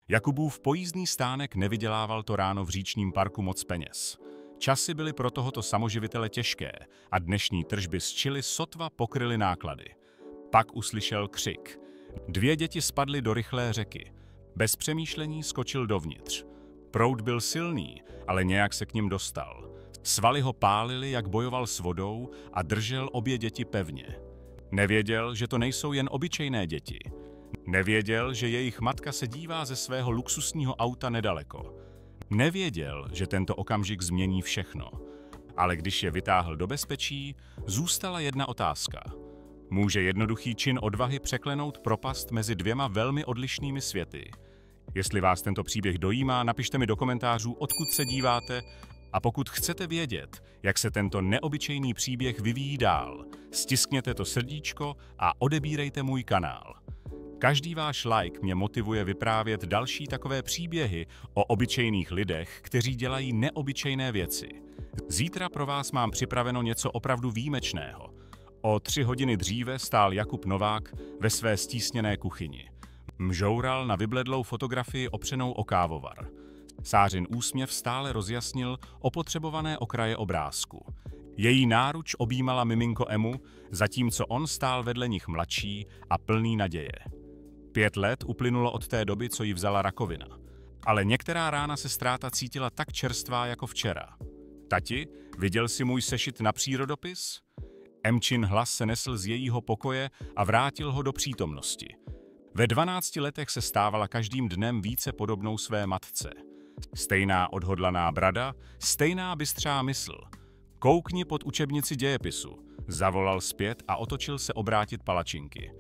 Jakubův pojízdný stánek nevydělával to ráno v říčním parku moc peněz. Časy byly pro tohoto samoživitele těžké a dnešní tržby z Chile sotva pokryly náklady. Pak uslyšel křik. 2 děti spadly do rychlé řeky. Bez přemýšlení skočil dovnitř. Proud byl silný, ale nějak se k nim dostal. Svaly ho pálily, jak bojoval s vodou a držel obě děti pevně. Nevěděl, že to nejsou jen obyčejné děti. Nevěděl, že jejich matka se dívá ze svého luxusního auta nedaleko. Nevěděl, že tento okamžik změní všechno. Ale když je vytáhl do bezpečí, zůstala jedna otázka. Může jednoduchý čin odvahy překlenout propast mezi 2 velmi odlišnými světy? Jestli vás tento příběh dojímá, napište mi do komentářů, odkud se díváte, a pokud chcete vědět, jak se tento neobyčejný příběh vyvíjí dál, stiskněte to srdíčko a odebírejte můj kanál. Každý váš like mě motivuje vyprávět další takové příběhy o obyčejných lidech, kteří dělají neobyčejné věci. Zítra pro vás mám připraveno něco opravdu výjimečného. O 3 hodiny dříve stál Jakub Novák ve své stísněné kuchyni. Mžoural na vybledlou fotografii opřenou o kávovar. Sářin úsměv stále rozjasnil opotřebované okraje obrázku. Její náruč objímala miminko Emu, zatímco on stál vedle nich mladší a plný naděje. 5 let uplynulo od té doby, co jí vzala rakovina. Ale některá rána se ztráta cítila tak čerstvá jako včera. Tati, viděl jsi můj sešit na přírodopis? Emčin hlas se nesl z jejího pokoje a vrátil ho do přítomnosti. Ve 12 letech se stávala každým dnem více podobnou své matce. Stejná odhodlaná brada, stejná bystřá mysl. Koukni pod učebnici dějepisu, zavolal zpět a otočil se obrátit palačinky.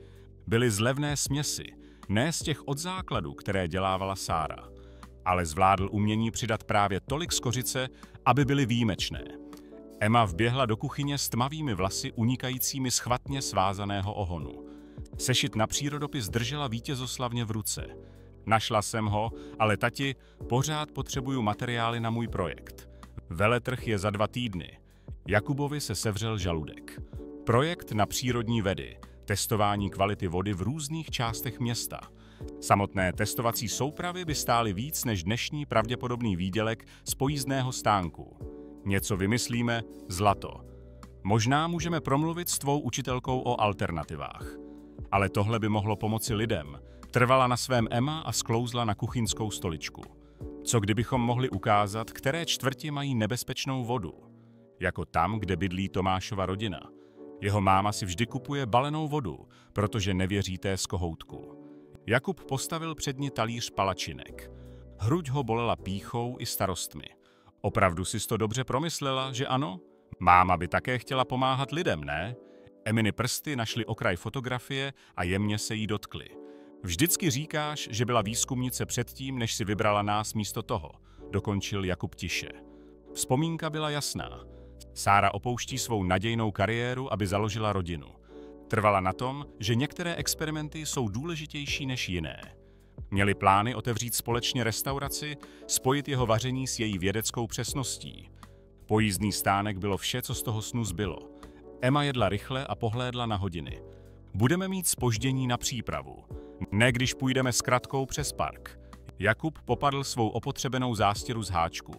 Byly z levné směsi, ne z těch od základu, které dělávala Sára. Ale zvládl umění přidat právě tolik skořice, aby byly výjimečné. Emma vběhla do kuchyně s tmavými vlasy unikajícími z chvatně svázaného ohonu. Sešit na přírodopis držela vítězoslavně v ruce. Našla jsem ho, ale tati, pořád potřebuju materiály na můj projekt. Veletrh je za 2 týdny. Jakubovi se sevřel žaludek. Projekt na přírodní vedy, testování kvality vody v různých částech města. Samotné testovací soupravy by stály víc než dnešní pravděpodobný výdělek z pojízdného stánku. Něco vymyslíme, zlato. Možná můžeme promluvit s tvou učitelkou o alternativách. Ale tohle by mohlo pomoci lidem. Trvala na svém Emma a sklouzla na kuchyňskou stoličku. Co kdybychom mohli ukázat, které čtvrti mají nebezpečnou vodu? Jako tam, kde bydlí Tomášova rodina. Jeho máma si vždy kupuje balenou vodu, protože nevěří té z kohoutku. Jakub postavil před ní talíř palačinek. Hruď ho bolela pýchou i starostmi. Opravdu jsi to dobře promyslela, že ano? Máma by také chtěla pomáhat lidem, ne? Eminy prsty našly okraj fotografie a jemně se jí dotkly. Vždycky říkáš, že byla výzkumnice předtím, než si vybrala nás místo toho, dokončil Jakub tiše. Vzpomínka byla jasná. Sára opouští svou nadějnou kariéru, aby založila rodinu. Trvala na tom, že některé experimenty jsou důležitější než jiné. Měli plány otevřít společně restauraci, spojit jeho vaření s její vědeckou přesností. Pojízdný stánek bylo vše, co z toho snu zbylo. Emma jedla rychle a pohlédla na hodiny. Budeme mít zpoždění na přípravu. Ne když půjdeme s kratkou přes park. Jakub popadl svou opotřebenou zástěru z háčku.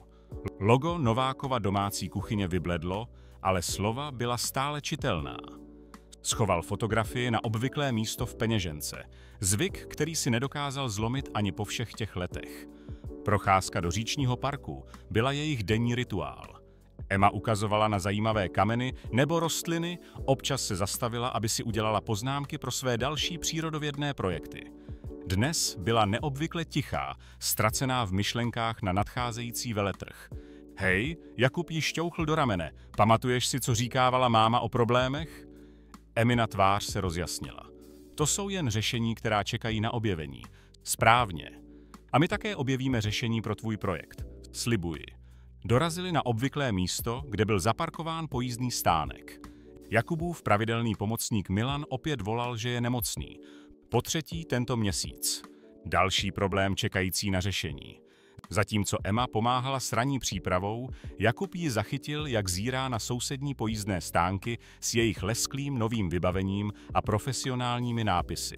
Logo Novákova domácí kuchyně vybledlo, ale slova byla stále čitelná. Schoval fotografii na obvyklé místo v peněžence. Zvyk, který si nedokázal zlomit ani po všech těch letech. Procházka do říčního parku byla jejich denní rituál. Emma ukazovala na zajímavé kameny nebo rostliny, občas se zastavila, aby si udělala poznámky pro své další přírodovědné projekty. Dnes byla neobvykle tichá, ztracená v myšlenkách na nadcházející veletrh. Hej, Jakub ji šťouchl do ramene. Pamatuješ si, co říkávala máma o problémech? Emina tvář se rozjasnila. To jsou jen řešení, která čekají na objevení. Správně. A my také objevíme řešení pro tvůj projekt. Slibuji. Dorazili na obvyklé místo, kde byl zaparkován pojízdný stánek. Jakubův pravidelný pomocník Milan opět volal, že je nemocný. Po 3. tento měsíc. Další problém čekající na řešení. Zatímco Emma pomáhala s ranní přípravou, Jakub ji zachytil, jak zírá na sousední pojízdné stánky s jejich lesklým novým vybavením a profesionálními nápisy.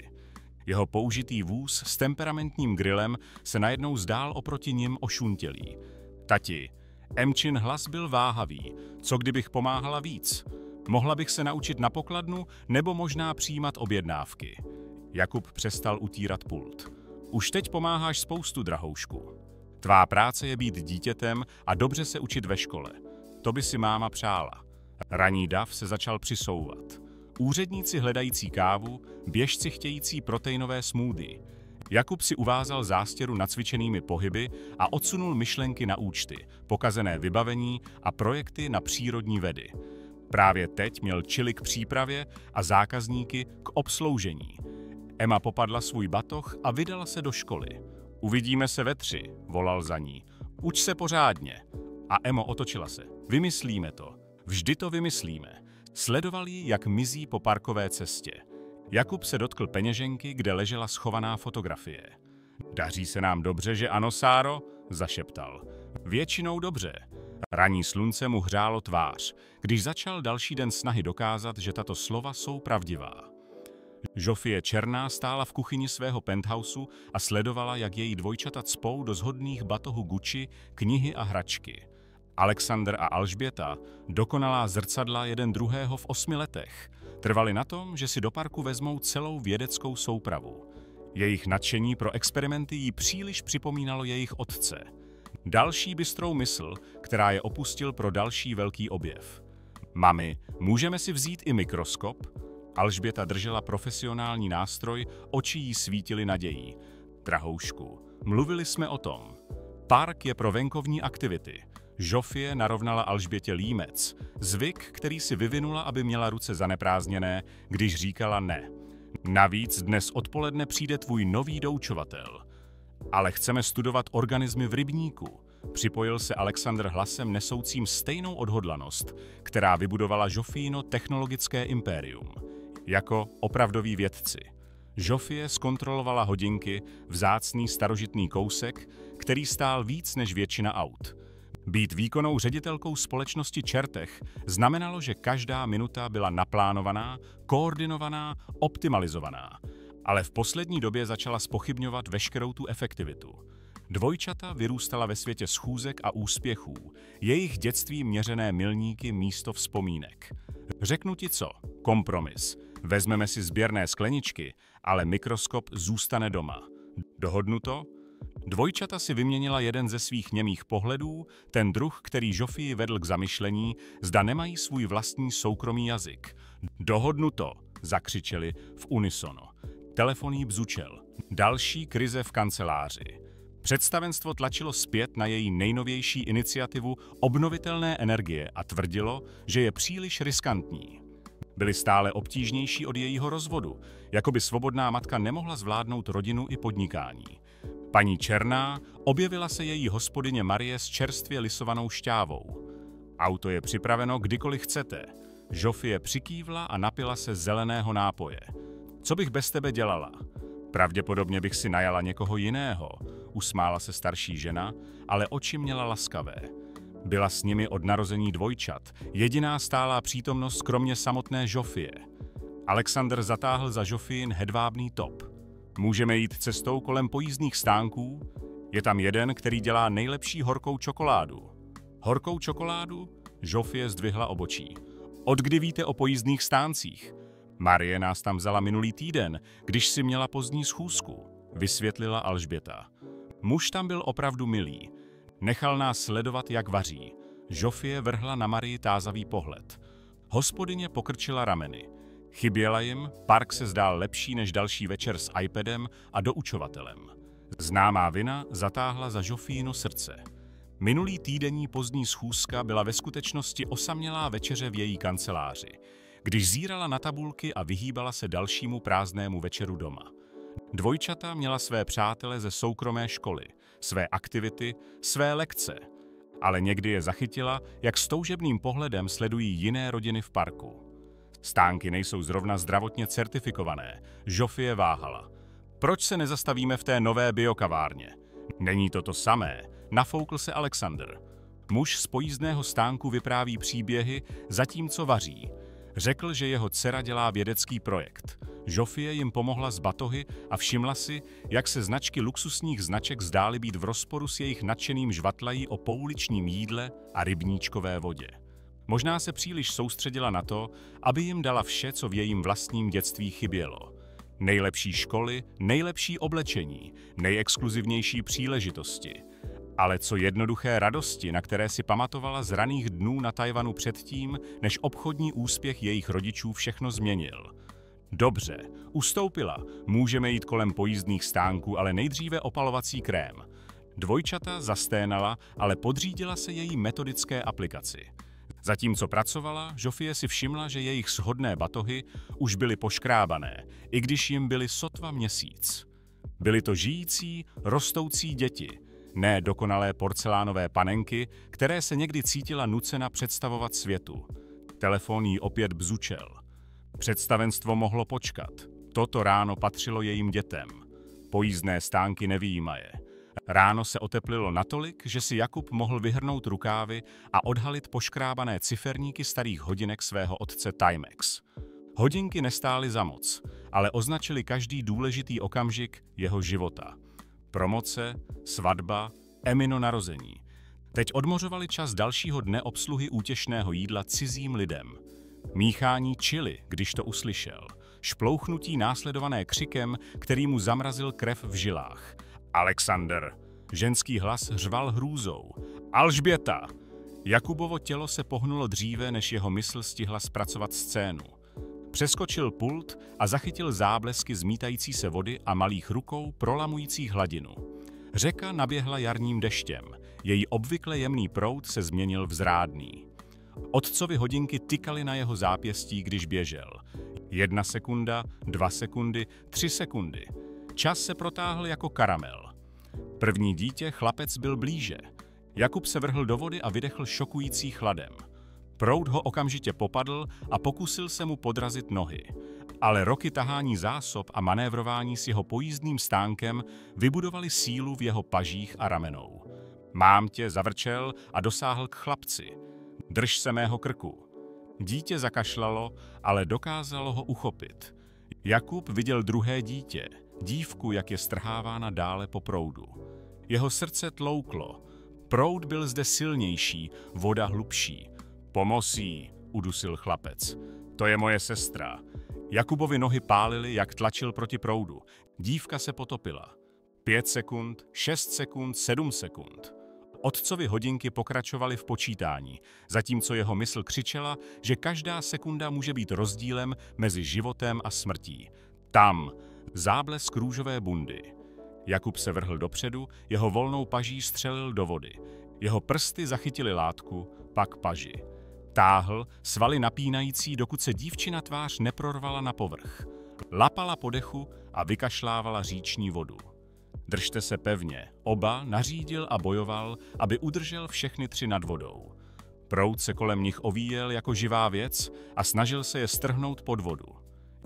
Jeho použitý vůz s temperamentním grillem se najednou zdál oproti nim ošuntělý. Tati, Emčin hlas byl váhavý. Co kdybych pomáhala víc? Mohla bych se naučit na pokladnu nebo možná přijímat objednávky. Jakub přestal utírat pult. Už teď pomáháš spoustu, drahoušku. Tvá práce je být dítětem a dobře se učit ve škole. To by si máma přála. Ranní dav se začal přisouvat. Úředníci hledající kávu, běžci chtějící proteinové smoothie. Jakub si uvázal zástěru nacvičenými pohyby a odsunul myšlenky na účty, pokazené vybavení a projekty na přírodní vědy. Právě teď měl čili k přípravě a zákazníky k obsloužení. Emma popadla svůj batoh a vydala se do školy. Uvidíme se ve 3, volal za ní. Uč se pořádně. A Emo otočila se. Vymyslíme to. Vždy to vymyslíme. Sledoval ji, jak mizí po parkové cestě. Jakub se dotkl peněženky, kde ležela schovaná fotografie. Daří se nám dobře, že ano, Sáro? Zašeptal. Většinou dobře. Ranní slunce mu hřálo tvář, když začal další den snahy dokázat, že tato slova jsou pravdivá. Žofie Černá stála v kuchyni svého penthousu a sledovala, jak její dvojčata cpou do shodných batohů Gucci, knihy a hračky. Alexander a Alžběta, dokonalá zrcadla jeden druhého v 8 letech, trvali na tom, že si do parku vezmou celou vědeckou soupravu. Jejich nadšení pro experimenty jí příliš připomínalo jejich otce. Další bystrou mysl, která je opustil pro další velký objev. Mami, můžeme si vzít i mikroskop? Alžběta držela profesionální nástroj, oči jí svítily nadějí. Drahoušku, mluvili jsme o tom. Park je pro venkovní aktivity. Žofie narovnala Alžbětě límec, zvyk, který si vyvinula, aby měla ruce zaneprázdněné, když říkala ne. Navíc dnes odpoledne přijde tvůj nový doučovatel. Ale chceme studovat organismy v rybníku. Připojil se Alexander hlasem nesoucím stejnou odhodlanost, která vybudovala Žofíno technologické impérium. Jako opravdoví vědci. Žofie zkontrolovala hodinky, vzácný starožitný kousek, který stál víc než většina aut. Být výkonnou ředitelkou společnosti Čertech znamenalo, že každá minuta byla naplánovaná, koordinovaná, optimalizovaná. Ale v poslední době začala zpochybňovat veškerou tu efektivitu. Dvojčata vyrůstala ve světě schůzek a úspěchů, jejich dětství měřené milníky místo vzpomínek. Řeknu ti co, kompromis. Vezmeme si sběrné skleničky, ale mikroskop zůstane doma. Dohodnuto? Dvojčata si vyměnila jeden ze svých němých pohledů, ten druh, který Žofii vedl k zamyšlení, zda nemají svůj vlastní soukromý jazyk. Dohodnuto, zakřičeli v unisono. Telefon jí bzučel. Další krize v kanceláři. Představenstvo tlačilo zpět na její nejnovější iniciativu obnovitelné energie a tvrdilo, že je příliš riskantní. Byly stále obtížnější od jejího rozvodu, jako by svobodná matka nemohla zvládnout rodinu i podnikání. Paní Černá, objevila se její hospodyně Marie s čerstvě lisovanou šťávou. Auto je připraveno kdykoliv chcete. Žofie přikývla a napila se zeleného nápoje. Co bych bez tebe dělala? Pravděpodobně bych si najala někoho jiného, usmála se starší žena, ale oči měla laskavé. Byla s nimi od narození dvojčat, jediná stálá přítomnost kromě samotné Žofie. Alexander zatáhl za Žofín hedvábný top. Můžeme jít cestou kolem pojízdných stánků? Je tam jeden, který dělá nejlepší horkou čokoládu. Horkou čokoládu? Žofie zdvihla obočí. Od kdy víte o pojízdných stáncích? Marie nás tam vzala minulý týden, když si měla pozdní schůzku, vysvětlila Alžběta. Muž tam byl opravdu milý. Nechal nás sledovat, jak vaří. Žofie vrhla na Marii tázavý pohled. Hospodyně pokrčila rameny. Chyběla jim, park se zdál lepší než další večer s iPadem a doučovatelem. Známá vina zatáhla za Žofíno srdce. Minulý týdenní pozdní schůzka byla ve skutečnosti osamělá večeře v její kanceláři, když zírala na tabulky a vyhýbala se dalšímu prázdnému večeru doma. Dvojčata měla své přátele ze soukromé školy, své aktivity, své lekce, ale někdy je zachytila, jak s toužebným pohledem sledují jiné rodiny v parku. Stánky nejsou zrovna zdravotně certifikované, Žofie váhala. Proč se nezastavíme v té nové biokavárně? Není to to samé, nafoukl se Alexander. Muž z pojízdného stánku vypráví příběhy, zatímco vaří. Řekl, že jeho dcera dělá vědecký projekt. Žofie jim pomohla s batohy a všimla si, jak se značky luxusních značek zdály být v rozporu s jejich nadšeným žvatlají o pouličním jídle a rybníčkové vodě. Možná se příliš soustředila na to, aby jim dala vše, co v jejím vlastním dětství chybělo. Nejlepší školy, nejlepší oblečení, nejexkluzivnější příležitosti. Ale co jednoduché radosti, na které si pamatovala z raných dnů na Tajvanu předtím, než obchodní úspěch jejich rodičů všechno změnil. Dobře, ustoupila, můžeme jít kolem pojízdných stánků, ale nejdříve opalovací krém. Dvojčata zasténala, ale podřídila se její metodické aplikaci. Zatímco pracovala, Žofie si všimla, že jejich shodné batohy už byly poškrábané, i když jim byly sotva měsíc. Byly to žijící, rostoucí děti, ne dokonalé porcelánové panenky, které se někdy cítila nucena představovat světu. Telefon jí opět bzučel. Představenstvo mohlo počkat. Toto ráno patřilo jejím dětem. Pojízdné stánky nevyjímaje. Ráno se oteplilo natolik, že si Jakub mohl vyhrnout rukávy a odhalit poškrábané ciferníky starých hodinek svého otce Timex. Hodinky nestály za moc, ale označily každý důležitý okamžik jeho života. Promoce, svatba, Emino narození. Teď odmořovali čas dalšího dne obsluhy útěšného jídla cizím lidem. Míchání chili, když to uslyšel. Šplouchnutí následované křikem, který mu zamrazil krev v žilách. Alexander. Ženský hlas řval hrůzou. Alžběta. Jakubovo tělo se pohnulo dříve, než jeho mysl stihla zpracovat scénu. Přeskočil pult a zachytil záblesky zmítající se vody a malých rukou prolamujících hladinu. Řeka naběhla jarním deštěm. Její obvykle jemný proud se změnil v zrádný. Otcovi hodinky tykaly na jeho zápěstí, když běžel. 1 sekunda, 2 sekundy, 3 sekundy. Čas se protáhl jako karamel. První dítě, chlapec, byl blíže. Jakub se vrhl do vody a vydechl šokující chladem. Proud ho okamžitě popadl a pokusil se mu podrazit nohy. Ale roky tahání zásob a manévrování s jeho pojízdným stánkem vybudovali sílu v jeho pažích a ramenou. Mám tě, zavrčel a dosáhl k chlapci. Drž se mého krku. Dítě zakašlalo, ale dokázalo ho uchopit. Jakub viděl druhé dítě, dívku, jak je strhávána dále po proudu. Jeho srdce tlouklo. Proud byl zde silnější, voda hlubší. Pomoz jí, udusil chlapec. To je moje sestra. Jakubovi nohy pálily, jak tlačil proti proudu. Dívka se potopila. 5 sekund, 6 sekund, 7 sekund. Otcovi hodinky pokračovaly v počítání, zatímco jeho mysl křičela, že každá sekunda může být rozdílem mezi životem a smrtí. Tam, záblesk růžové bundy. Jakub se vrhl dopředu, jeho volnou paží střelil do vody. Jeho prsty zachytily látku, pak paži. Táhl, svaly napínající, dokud se dívčina tvář neprorvala na povrch. Lapala po dechu a vykašlávala říční vodu. Držte se pevně. Oba nařídil a bojoval, aby udržel všechny 3 nad vodou. Proud se kolem nich ovíjel jako živá věc a snažil se je strhnout pod vodu.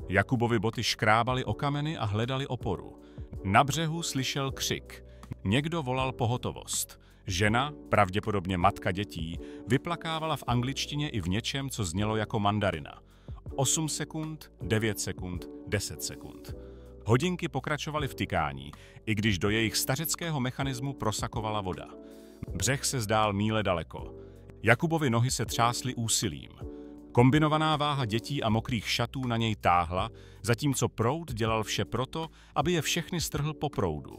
Jakubovi boty škrábaly o kameny a hledali oporu. Na břehu slyšel křik. Někdo volal pohotovost. Žena, pravděpodobně matka dětí, vyplakávala v angličtině i v něčem, co znělo jako mandarina. 8 sekund, 9 sekund, 10 sekund. Hodinky pokračovaly v tykání, i když do jejich stařeckého mechanismu prosakovala voda. Břeh se zdál míle daleko. Jakubovi nohy se třásly úsilím. Kombinovaná váha dětí a mokrých šatů na něj táhla, zatímco proud dělal vše proto, aby je všechny strhl po proudu.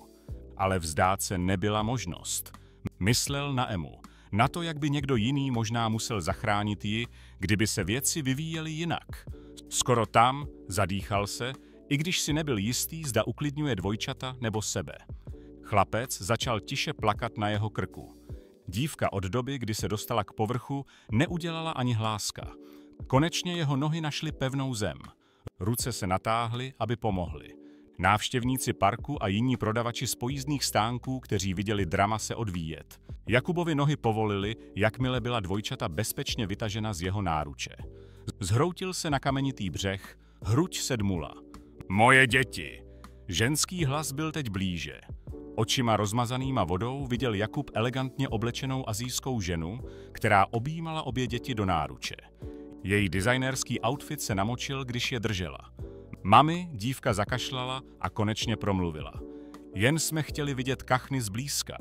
Ale vzdát se nebyla možnost. Myslel na Emu, na to, jak by někdo jiný možná musel zachránit ji, kdyby se věci vyvíjely jinak. Skoro tam, zadýchal se, i když si nebyl jistý, zda uklidňuje dvojčata nebo sebe. Chlapec začal tiše plakat na jeho krku. Dívka od doby, kdy se dostala k povrchu, neudělala ani hláska. Konečně jeho nohy našly pevnou zem. Ruce se natáhly, aby pomohly. Návštěvníci parku a jiní prodavači z pojízdných stánků, kteří viděli drama se odvíjet. Jakubovi nohy povolili, jakmile byla dvojčata bezpečně vytažena z jeho náruče. Zhroutil se na kamenitý břeh, hruď se dmula. Moje děti! Ženský hlas byl teď blíže. Očima rozmazanýma vodou viděl Jakub elegantně oblečenou asijskou ženu, která objímala obě děti do náruče. Její designerský outfit se namočil, když je držela. Mami, dívka zakašlala a konečně promluvila. Jen jsme chtěli vidět kachny zblízka.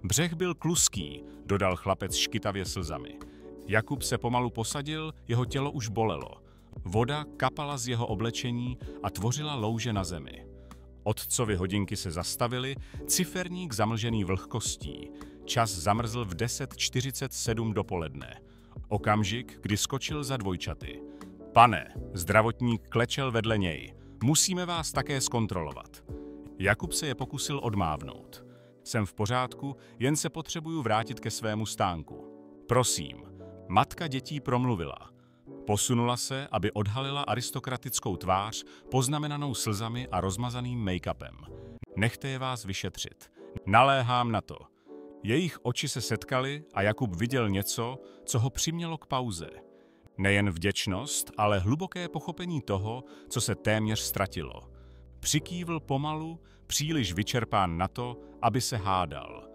Břeh byl kluský, dodal chlapec škytavě slzami. Jakub se pomalu posadil, jeho tělo už bolelo. Voda kapala z jeho oblečení a tvořila louže na zemi. Otcovy hodinky se zastavily, ciferník zamlžený vlhkostí. Čas zamrzl v 10:47 dopoledne. Okamžik, kdy skočil za dvojčaty. Pane, zdravotník klečel vedle něj. Musíme vás také zkontrolovat. Jakub se je pokusil odmávnout. Jsem v pořádku, jen se potřebuju vrátit ke svému stánku. Prosím. Matka dětí promluvila. Posunula se, aby odhalila aristokratickou tvář, poznamenanou slzami a rozmazaným make-upem. Nechte je vás vyšetřit. Naléhám na to. Jejich oči se setkaly a Jakub viděl něco, co ho přimělo k pauze. Nejen vděčnost, ale hluboké pochopení toho, co se téměř ztratilo. Přikývl pomalu, příliš vyčerpán na to, aby se hádal.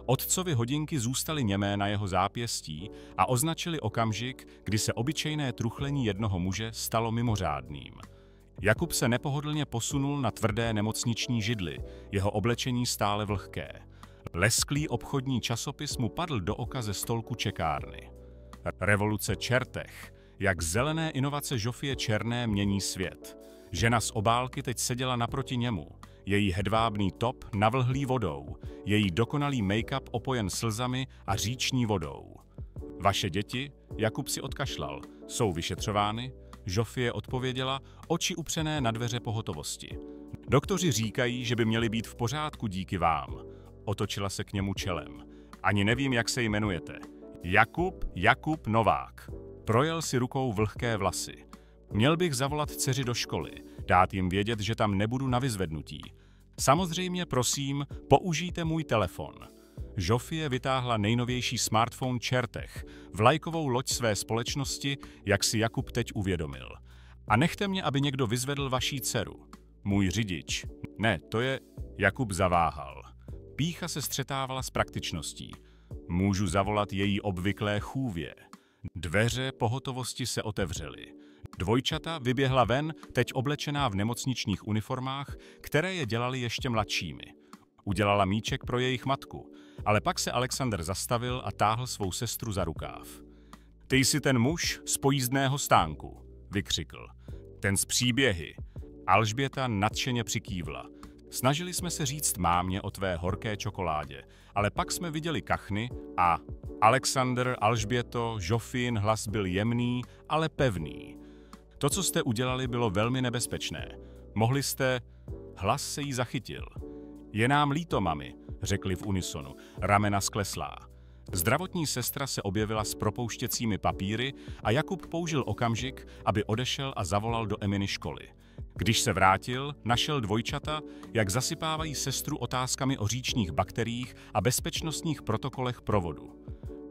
Otcovy hodinky zůstaly němé na jeho zápěstí a označili okamžik, kdy se obyčejné truchlení jednoho muže stalo mimořádným. Jakub se nepohodlně posunul na tvrdé nemocniční židli, jeho oblečení stále vlhké. Lesklý obchodní časopis mu padl do oka ze stolku čekárny. Revoluce čertech, jak zelené inovace Žofie Černé mění svět. Žena z obálky teď seděla naproti němu. Její hedvábný top navlhlý vodou, její dokonalý make-up opojen slzami a říční vodou. Vaše děti, Jakub si odkašlal, jsou vyšetřovány? Žofie odpověděla, oči upřené na dveře pohotovosti. Doktoři říkají, že by měli být v pořádku díky vám. Otočila se k němu čelem. Ani nevím, jak se jmenujete. Jakub Novák. Projel si rukou vlhké vlasy. Měl bych zavolat dceři do školy, dát jim vědět, že tam nebudu na vyzvednutí. Samozřejmě, prosím, použijte můj telefon. Žofie vytáhla nejnovější smartphone čertech, vlajkovou loď své společnosti, jak si Jakub teď uvědomil. A nechte mě, aby někdo vyzvedl vaší dceru. Můj řidič. Ne, to je... Jakub zaváhal. Pýcha se střetávala s praktičností. Můžu zavolat její obvyklé chůvě. Dveře pohotovosti se otevřely. Dvojčata vyběhla ven, teď oblečená v nemocničních uniformách, které je dělaly ještě mladšími. Udělala míček pro jejich matku, ale pak se Alexander zastavil a táhl svou sestru za rukáv. Ty jsi ten muž z pojízdného stánku, vykřikl. Ten z příběhy. Alžběta nadšeně přikývla. Snažili jsme se říct mámě o tvé horké čokoládě, ale pak jsme viděli kachny a... Alexander, Alžběto, Žofín hlas byl jemný, ale pevný. To, co jste udělali, bylo velmi nebezpečné. Mohli jste... Hlas se jí zachytil. Je nám líto, mami, řekli v unisonu, ramena skleslá. Zdravotní sestra se objevila s propouštěcími papíry a Jakub použil okamžik, aby odešel a zavolal do Eminy školy. Když se vrátil, našel dvojčata, jak zasypávají sestru otázkami o říčních bakteriích a bezpečnostních protokolech provodu.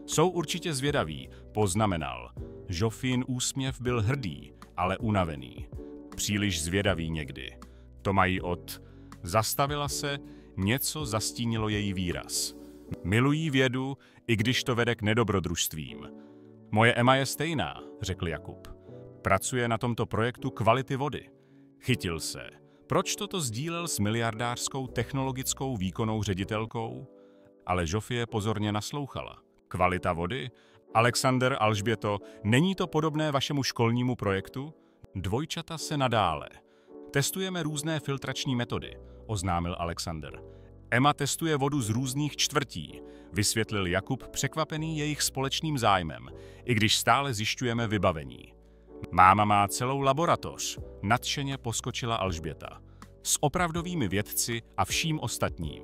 Jsou určitě zvědaví, poznamenal. Žofín úsměv byl hrdý, ale unavený. Příliš zvědavý někdy. To mají od... Zastavila se, něco zastínilo její výraz. Milují vědu, i když to vede k nedobrodružstvím. Moje Emma je stejná, řekl Jakub. Pracuje na tomto projektu kvality vody. Chytil se. Proč toto sdílel s miliardářskou technologickou výkonnou ředitelkou? Ale Žofie pozorně naslouchala. Kvalita vody? Alexander, Alžběto, není to podobné vašemu školnímu projektu? Dvojčata se nadále. Testujeme různé filtrační metody, oznámil Alexander. Emma testuje vodu z různých čtvrtí, vysvětlil Jakub překvapený jejich společným zájmem, i když stále zjišťujeme vybavení. Máma má celou laboratoř, nadšeně poskočila Alžběta. S opravdovými vědci a vším ostatním.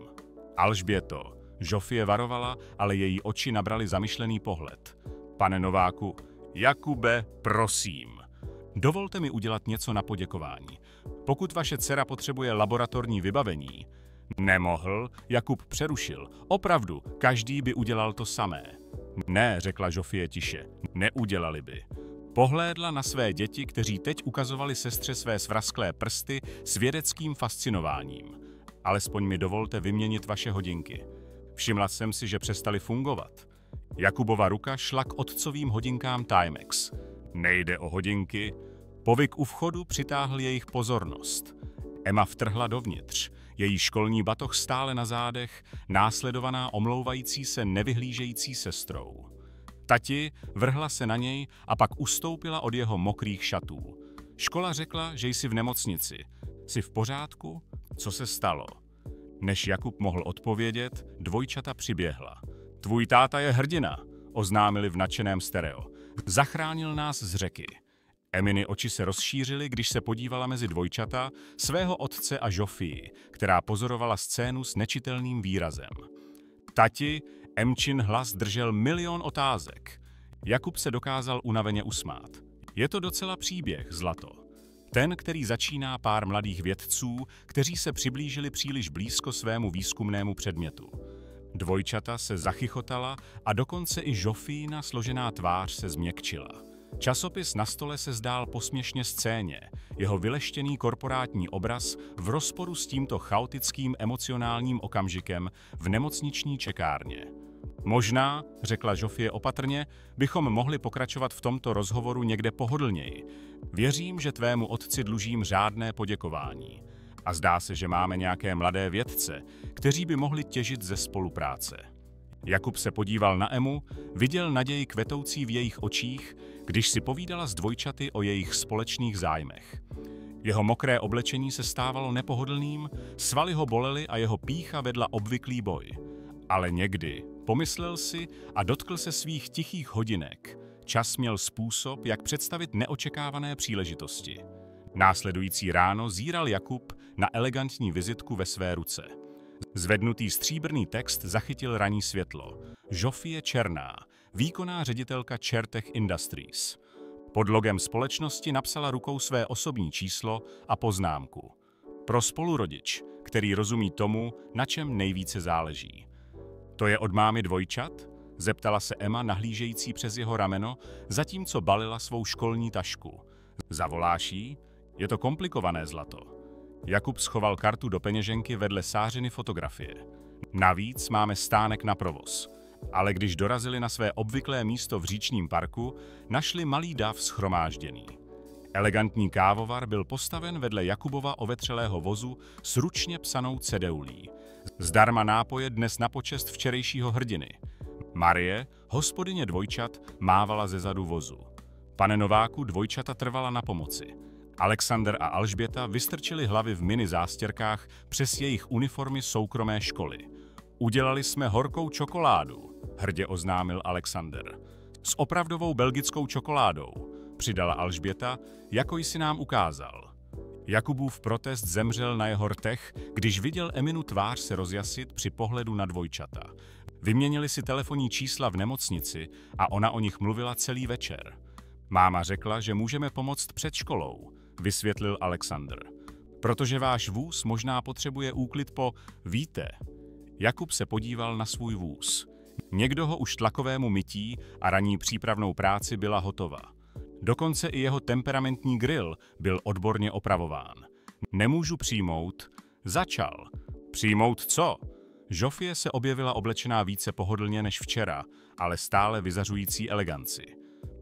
Alžběto, Žofie varovala, ale její oči nabraly zamyšlený pohled. Pane Nováku, Jakube, prosím. Dovolte mi udělat něco na poděkování. Pokud vaše dcera potřebuje laboratorní vybavení... Nemohl, Jakub přerušil. Opravdu, každý by udělal to samé. Ne, řekla Žofie tiše, neudělali by. Pohlédla na své děti, kteří teď ukazovali sestře své svrazklé prsty s vědeckým fascinováním. Alespoň mi dovolte vyměnit vaše hodinky. Všimla jsem si, že přestaly fungovat. Jakubova ruka šla k otcovým hodinkám Timex. Nejde o hodinky. Povyk u vchodu přitáhl jejich pozornost. Emma vtrhla dovnitř, její školní batoh stále na zádech, následovaná omlouvající se nevyhlížející sestrou. Tati vrhla se na něj a pak ustoupila od jeho mokrých šatů. Škola řekla, že jsi v nemocnici. Jsi v pořádku? Co se stalo? Než Jakub mohl odpovědět, dvojčata přiběhla. Tvůj táta je hrdina, oznámili v nadšeném stereo. Zachránil nás z řeky. Eminy oči se rozšířily, když se podívala mezi dvojčata, svého otce a Žofii, která pozorovala scénu s nečitelným výrazem. Tati, Emčin hlas držel milion otázek. Jakub se dokázal unaveně usmát. Je to docela příběh, zlato. Ten, který začíná pár mladých vědců, kteří se přiblížili příliš blízko svému výzkumnému předmětu. Dvojčata se zachychotala a dokonce i Žofína složená tvář se změkčila. Časopis na stole se zdál posměšně scéně, jeho vyleštěný korporátní obraz v rozporu s tímto chaotickým emocionálním okamžikem v nemocniční čekárně. Možná, řekla Žofie opatrně, bychom mohli pokračovat v tomto rozhovoru někde pohodlněji. Věřím, že tvému otci dlužím řádné poděkování. A zdá se, že máme nějaké mladé vědce, kteří by mohli těžit ze spolupráce. Jakub se podíval na Emu, viděl naději kvetoucí v jejich očích, když si povídala s dvojčaty o jejich společných zájmech. Jeho mokré oblečení se stávalo nepohodlným, svaly ho bolely a jeho pýcha vedla obvyklý boj. Ale někdy, pomyslel si a dotkl se svých tichých hodinek, čas měl způsob, jak představit neočekávané příležitosti. Následující ráno zíral Jakub na elegantní vizitku ve své ruce. Zvednutý stříbrný text zachytil ranní světlo. Žofie Černá, výkonná ředitelka Čertech Industries. Pod logem společnosti napsala rukou své osobní číslo a poznámku. Pro spolurodič, který rozumí tomu, na čem nejvíce záleží. To je od mámy dvojčat? Zeptala se Emma nahlížející přes jeho rameno, zatímco balila svou školní tašku. Zavoláš jí? Je to komplikované, zlato. Jakub schoval kartu do peněženky vedle Sářiny fotografie. Navíc máme stánek na provoz. Ale když dorazili na své obvyklé místo v říčním parku, našli malý dav shromážděný. Elegantní kávovar byl postaven vedle Jakubova ovetřelého vozu s ručně psanou cedeulí. Zdarma nápoje dnes na počest včerejšího hrdiny. Marie, hospodyně dvojčat, mávala ze zadu vozu. Pane Nováku, dvojčata trvala na pomoci. Alexander a Alžběta vystrčili hlavy v mini zástěrkách přes jejich uniformy soukromé školy. Udělali jsme horkou čokoládu, hrdě oznámil Alexander. S opravdovou belgickou čokoládou, přidala Alžběta, jako jsi nám ukázal. Jakubův protest zemřel na jeho rtech, když viděl Eminu tvář se rozjasit při pohledu na dvojčata. Vyměnili si telefonní čísla v nemocnici a ona o nich mluvila celý večer. Máma řekla, že můžeme pomoct před školou, vysvětlil Alexander. Protože váš vůz možná potřebuje úklid po víte. Jakub se podíval na svůj vůz. Někdo ho už tlakovému mytí a ranní přípravnou práci byla hotova. Dokonce i jeho temperamentní grill byl odborně opravován. Nemůžu přijmout. Začal. Přijmout co? Žofie se objevila oblečená více pohodlně než včera, ale stále vyzařující eleganci.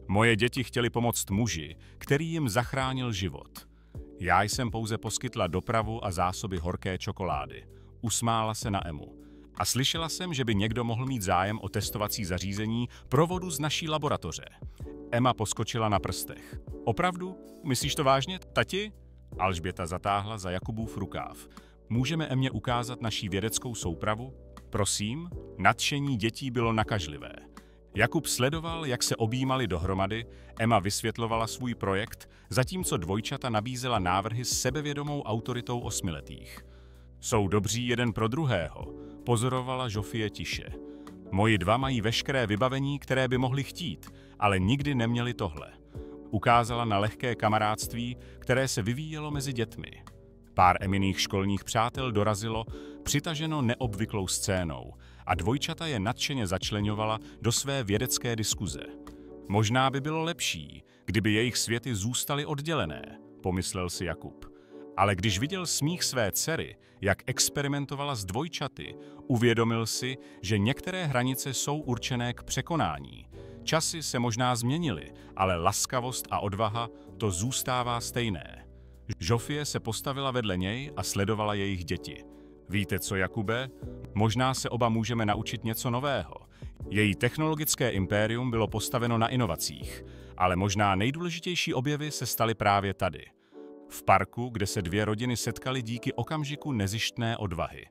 Moje děti chtěli pomoct muži, který jim zachránil život. Já jsem pouze poskytla dopravu a zásoby horké čokolády. Usmála se na Emu. A slyšela jsem, že by někdo mohl mít zájem o testovací zařízení pro vodu z naší laboratoře. Emma poskočila na prstech. Opravdu? Myslíš to vážně, tati? Alžběta zatáhla za Jakubův rukáv. Můžeme Emě ukázat naší vědeckou soupravu? Prosím? Nadšení dětí bylo nakažlivé. Jakub sledoval, jak se objímali dohromady, Emma vysvětlovala svůj projekt, zatímco dvojčata nabízela návrhy s sebevědomou autoritou osmiletých. Jsou dobří jeden pro druhého, pozorovala Žofie tiše. Moji dva mají veškeré vybavení, které by mohli chtít, ale nikdy neměli tohle. Ukázala na lehké kamarádství, které se vyvíjelo mezi dětmi. Pár Eminých školních přátel dorazilo, přitaženo neobvyklou scénou, a dvojčata je nadšeně začleňovala do své vědecké diskuze. Možná by bylo lepší, kdyby jejich světy zůstaly oddělené, pomyslel si Jakub. Ale když viděl smích své dcery, jak experimentovala s dvojčaty, uvědomil si, že některé hranice jsou určené k překonání. Časy se možná změnily, ale laskavost a odvaha to zůstává stejné. Žofie se postavila vedle něj a sledovala jejich děti. Víte co, Jakube? Možná se oba můžeme naučit něco nového. Její technologické impérium bylo postaveno na inovacích, ale možná nejdůležitější objevy se staly právě tady. V parku, kde se dvě rodiny setkaly díky okamžiku nezištné odvahy.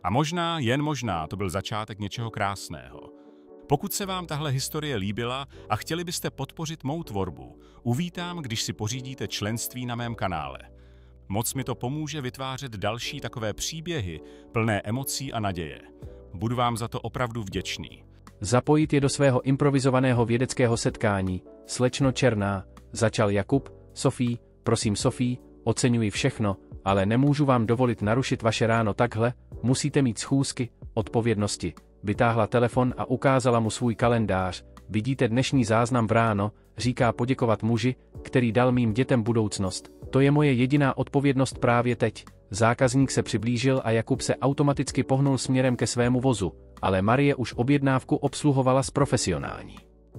A možná, jen možná, to byl začátek něčeho krásného. Pokud se vám tahle historie líbila a chtěli byste podpořit mou tvorbu, uvítám, když si pořídíte členství na mém kanále. Moc mi to pomůže vytvářet další takové příběhy plné emocí a naděje. Budu vám za to opravdu vděčný. Zapojit je do svého improvizovaného vědeckého setkání, slečno Černá, začal Jakub. Sofí, prosím Sofí, oceňuji všechno, ale nemůžu vám dovolit narušit vaše ráno takhle, musíte mít schůzky, odpovědnosti. Vytáhla telefon a ukázala mu svůj kalendář. Vidíte dnešní záznam v ráno, říká poděkovat muži, který dal mým dětem budoucnost. To je moje jediná odpovědnost právě teď. Zákazník se přiblížil a Jakub se automaticky pohnul směrem ke svému vozu, ale Marie už objednávku obsluhovala s profesionální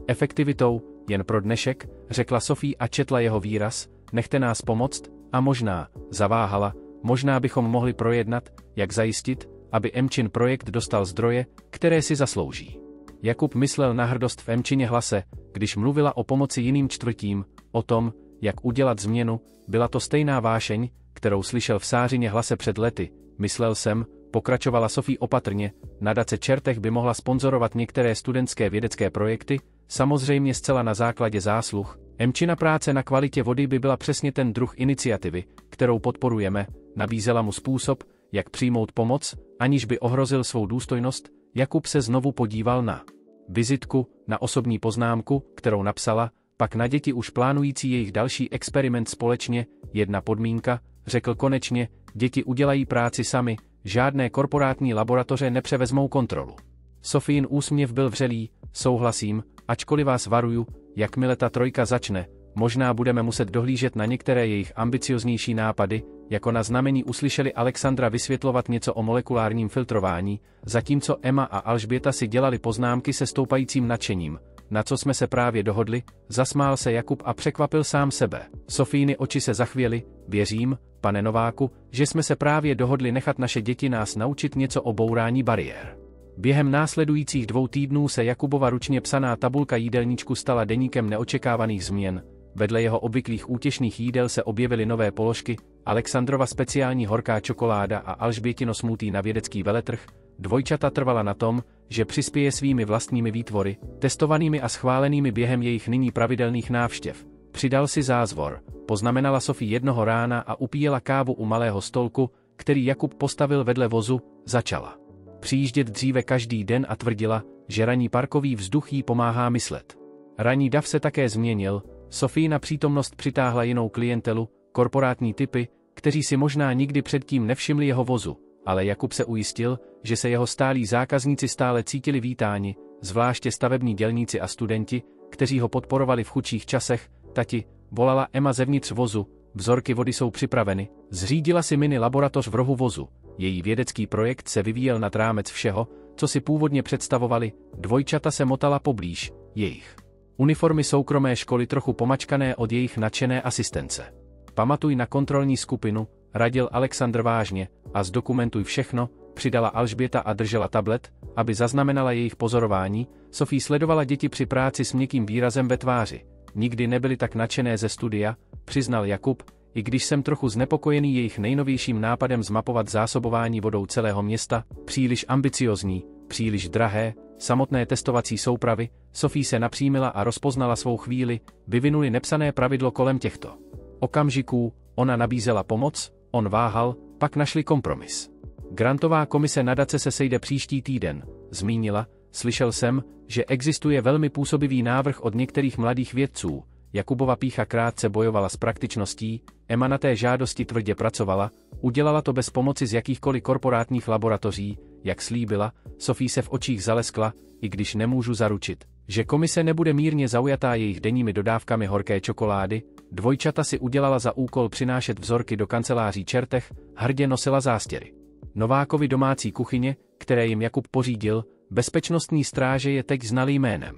efektivitou. Jen pro dnešek, řekla Sofí a četla jeho výraz, nechte nás pomoct, a možná, zaváhala, možná bychom mohli projednat, jak zajistit, aby Emčin projekt dostal zdroje, které si zaslouží. Jakub myslel na hrdost v Emčině hlase, když mluvila o pomoci jiným čtvrtím, o tom, jak udělat změnu, byla to stejná vášeň, kterou slyšel v Sářině hlase před lety. Myslel jsem, pokračovala Sofí opatrně, nadace Čertech by mohla sponzorovat některé studentské vědecké projekty, samozřejmě zcela na základě zásluh. Emčina práce na kvalitě vody by byla přesně ten druh iniciativy, kterou podporujeme, nabízela mu způsob, jak přijmout pomoc, aniž by ohrozil svou důstojnost. Jakub se znovu podíval na vizitku, na osobní poznámku, kterou napsala, pak na děti už plánující jejich další experiment společně. Jedna podmínka, řekl konečně, děti udělají práci sami, žádné korporátní laboratoře nepřevezmou kontrolu. Sofín úsměv byl vřelý, souhlasím, ačkoliv vás varuju, jakmile ta trojka začne, možná budeme muset dohlížet na některé jejich ambicioznější nápady, jako na znamení uslyšeli Alexandra vysvětlovat něco o molekulárním filtrování, zatímco Emma a Alžběta si dělali poznámky se stoupajícím nadšením. Na co jsme se právě dohodli, zasmál se Jakub a překvapil sám sebe. Sofíny oči se zachvěly, věřím, pane Nováku, že jsme se právě dohodli nechat naše děti nás naučit něco o bourání bariér. Během následujících 2 týdnů se Jakubova ručně psaná tabulka jídelníčku stala deníkem neočekávaných změn. Vedle jeho obvyklých útěšných jídel se objevily nové položky, Alexandrova speciální horká čokoláda a Alžbětino smoothie na vědecký veletrh. Dvojčata trvala na tom, že přispěje svými vlastními výtvory, testovanými a schválenými během jejich nyní pravidelných návštěv. Přidal si zázvor, poznamenala Sofí jednoho rána a upíjela kávu u malého stolku, který Jakub postavil vedle vozu. Začala přijíždět dříve každý den a tvrdila, že ranní parkový vzduch jí pomáhá myslet. Ranní dav se také změnil, Sofína přítomnost přitáhla jinou klientelu, korporátní typy, kteří si možná nikdy předtím nevšimli jeho vozu, ale Jakub se ujistil, že se jeho stálí zákazníci stále cítili vítáni, zvláště stavební dělníci a studenti, kteří ho podporovali v chudších časech. Tati, volala Emma zevnitř vozu, vzorky vody jsou připraveny, zřídila si mini laboratoř v rohu vozu. Její vědecký projekt se vyvíjel nad rámec všeho, co si původně představovali. Dvojčata se motala poblíž, jejich uniformy soukromé školy trochu pomačkané od jejich nadšené asistence. Pamatuj na kontrolní skupinu, radil Alexandr vážně, a zdokumentuj všechno, přidala Alžběta a držela tablet, aby zaznamenala jejich pozorování. Sofí sledovala děti při práci s měkkým výrazem ve tváři. Nikdy nebyly tak nadšené ze studia, přiznal Jakub, i když jsem trochu znepokojený jejich nejnovějším nápadem zmapovat zásobování vodou celého města, příliš ambiciozní, příliš drahé, samotné testovací soupravy. Sofí se napřímila a rozpoznala svou chvíli, vyvinuli nepsané pravidlo kolem těchto okamžiků, ona nabízela pomoc, on váhal, pak našli kompromis. Grantová komise nadace se sejde příští týden, zmínila, slyšel jsem, že existuje velmi působivý návrh od některých mladých vědců. Jakubova pýcha krátce bojovala s praktičností, Emma na té žádosti tvrdě pracovala, udělala to bez pomoci z jakýchkoliv korporátních laboratoří, jak slíbila. Sofí se v očích zaleskla, i když nemůžu zaručit, že komise nebude mírně zaujatá jejich denními dodávkami horké čokolády. Dvojčata si udělala za úkol přinášet vzorky do kanceláří Čertech, hrdě nosila zástěry Novákovi domácí kuchyně, které jim Jakub pořídil, bezpečnostní stráže je teď znali jménem.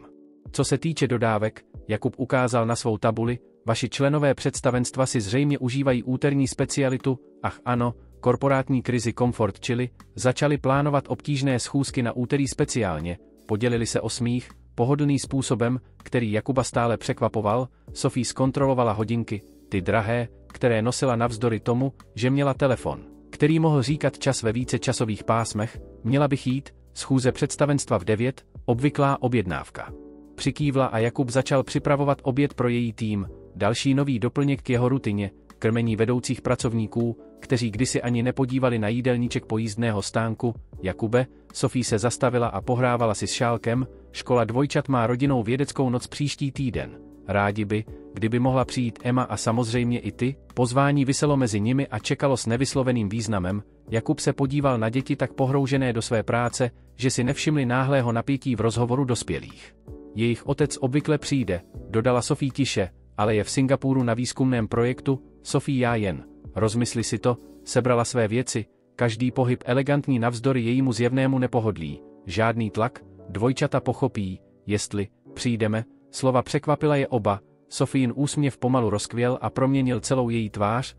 Co se týče dodávek, Jakub ukázal na svou tabuli, vaši členové představenstva si zřejmě užívají úterní specialitu, ach ano, korporátní krizi Comfort Chili, začali plánovat obtížné schůzky na úterý speciálně, podělili se o smích, pohodlný způsobem, který Jakuba stále překvapoval. Sophie zkontrolovala hodinky, ty drahé, které nosila navzdory tomu, že měla telefon, který mohl říkat čas ve více časových pásmech. Měla bych jít, schůze představenstva v 9, obvyklá objednávka. Přikývla a Jakub začal připravovat oběd pro její tým, další nový doplněk k jeho rutině, krmení vedoucích pracovníků, kteří kdysi ani nepodívali na jídelníček pojízdného stánku. Jakube, Sophie se zastavila a pohrávala si s šálkem, škola dvojčat má rodinnou vědeckou noc příští týden. Rádi by, kdyby mohla přijít Emma a samozřejmě i ty. Pozvání viselo mezi nimi a čekalo s nevysloveným významem. Jakub se podíval na děti tak pohroužené do své práce, že si nevšimli náhlého napětí v rozhovoru dospělých. Jejich otec obvykle přijde, dodala Sophie tiše, ale je v Singapuru na výzkumném projektu. Sophie, já jen. Rozmysli si to, sebrala své věci, každý pohyb elegantní navzdory jejímu zjevnému nepohodlí. Žádný tlak, dvojčata pochopí, jestli přijdeme. Slova překvapila je oba, Sophiin úsměv pomalu rozkvěl a proměnil celou její tvář.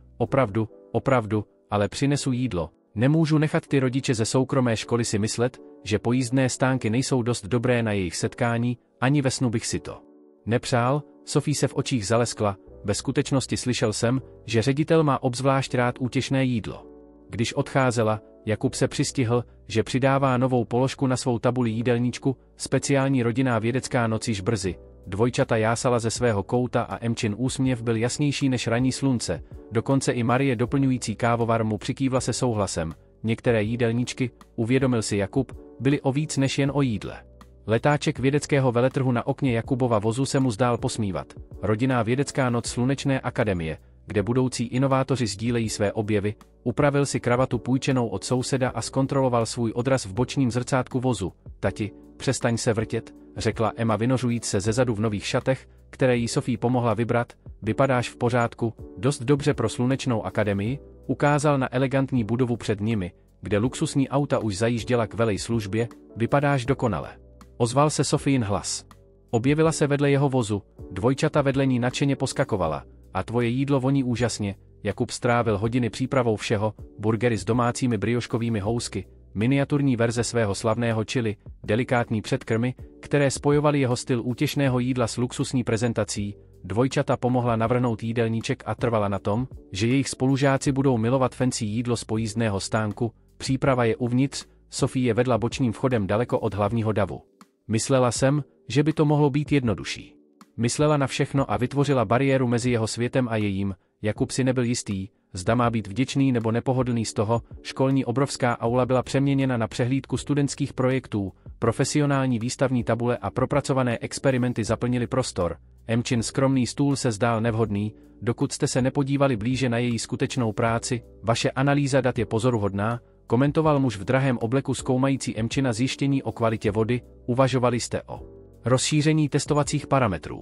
Opravdu, ale přinesu jídlo. Nemůžu nechat ty rodiče ze soukromé školy si myslet, že pojízdné stánky nejsou dost dobré na jejich setkání, ani ve snu bych si to nepřál. Sophie se v očích zaleskla, ve skutečnosti slyšel jsem, že ředitel má obzvlášť rád útěšné jídlo. Když odcházela, Jakub se přistihl, že přidává novou položku na svou tabuli jídelníčku, speciální rodinná vědecká noc již brzy. Dvojčata jásala ze svého kouta a Emčin úsměv byl jasnější než ranní slunce, dokonce i Marie doplňující kávovar mu přikývla se souhlasem. Některé jídelníčky, uvědomil si Jakub, byly o víc než jen o jídle. Letáček vědeckého veletrhu na okně Jakubova vozu se mu zdál posmívat. Rodinná vědecká noc Slunečné akademie, kde budoucí inovátoři sdílejí své objevy. Upravil si kravatu půjčenou od souseda a zkontroloval svůj odraz v bočním zrcátku vozu. Tati, přestaň se vrtět, řekla Emma vynořujíc se zezadu v nových šatech, které jí Sophie pomohla vybrat. Vypadáš v pořádku, dost dobře pro Slunečnou akademii. Ukázal na elegantní budovu před nimi, kde luxusní auta už zajížděla k velej službě. Vypadáš dokonale. Ozval se Sophiin hlas. Objevila se vedle jeho vozu, dvojčata vedle ní nadšeně poskakovala. A tvoje jídlo voní úžasně. Jakub strávil hodiny přípravou všeho, burgery s domácími brioškovými housky, miniaturní verze svého slavného chili, delikátní předkrmy, které spojovaly jeho styl útěšného jídla s luxusní prezentací. Dvojčata pomohla navrhnout jídelníček a trvala na tom, že jejich spolužáci budou milovat fancy jídlo z pojízdného stánku. Příprava je uvnitř, Sophie je vedla bočním vchodem daleko od hlavního davu. Myslela jsem, že by to mohlo být jednodušší. Myslela na všechno a vytvořila bariéru mezi jeho světem a jejím. Jakub si nebyl jistý, zda má být vděčný nebo nepohodlný z toho. Školní obrovská aula byla přeměněna na přehlídku studentských projektů, profesionální výstavní tabule a propracované experimenty zaplnili prostor. Emčin skromný stůl se zdál nevhodný, dokud jste se nepodívali blíže na její skutečnou práci. Vaše analýza dat je pozoruhodná, komentoval muž v drahém obleku zkoumající Emčina zjištění o kvalitě vody. Uvažovali jste o rozšíření testovacích parametrů?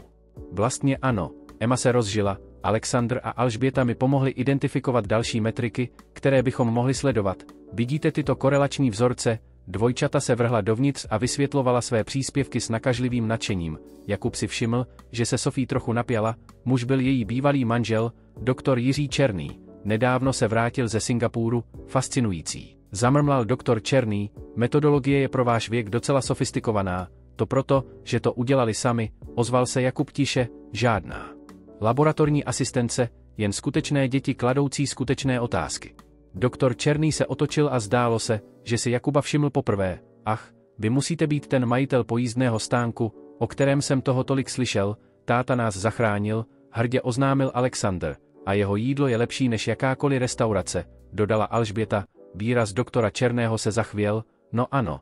Vlastně ano, Emma se rozžila, Alexandr a Alžběta mi pomohli identifikovat další metriky, které bychom mohli sledovat. Vidíte tyto korelační vzorce? Dvojčata se vrhla dovnitř a vysvětlovala své příspěvky s nakažlivým nadšením. Jakub si všiml, že se Sophie trochu napjala. Muž byl její bývalý manžel, doktor Jiří Černý. Nedávno se vrátil ze Singapuru, fascinující. Zamrmlal doktor Černý, metodologie je pro váš věk docela sofistikovaná. To proto, že to udělali sami, ozval se Jakub tiše, žádná laboratorní asistence, jen skutečné děti kladoucí skutečné otázky. Doktor Černý se otočil a zdálo se, že si Jakuba všiml poprvé. Ach, vy musíte být ten majitel pojízdného stánku, o kterém jsem toho tolik slyšel, táta nás zachránil, hrdě oznámil Alexandr, a jeho jídlo je lepší než jakákoliv restaurace, dodala Alžběta. Výraz doktora Černého se zachvěl. No ano,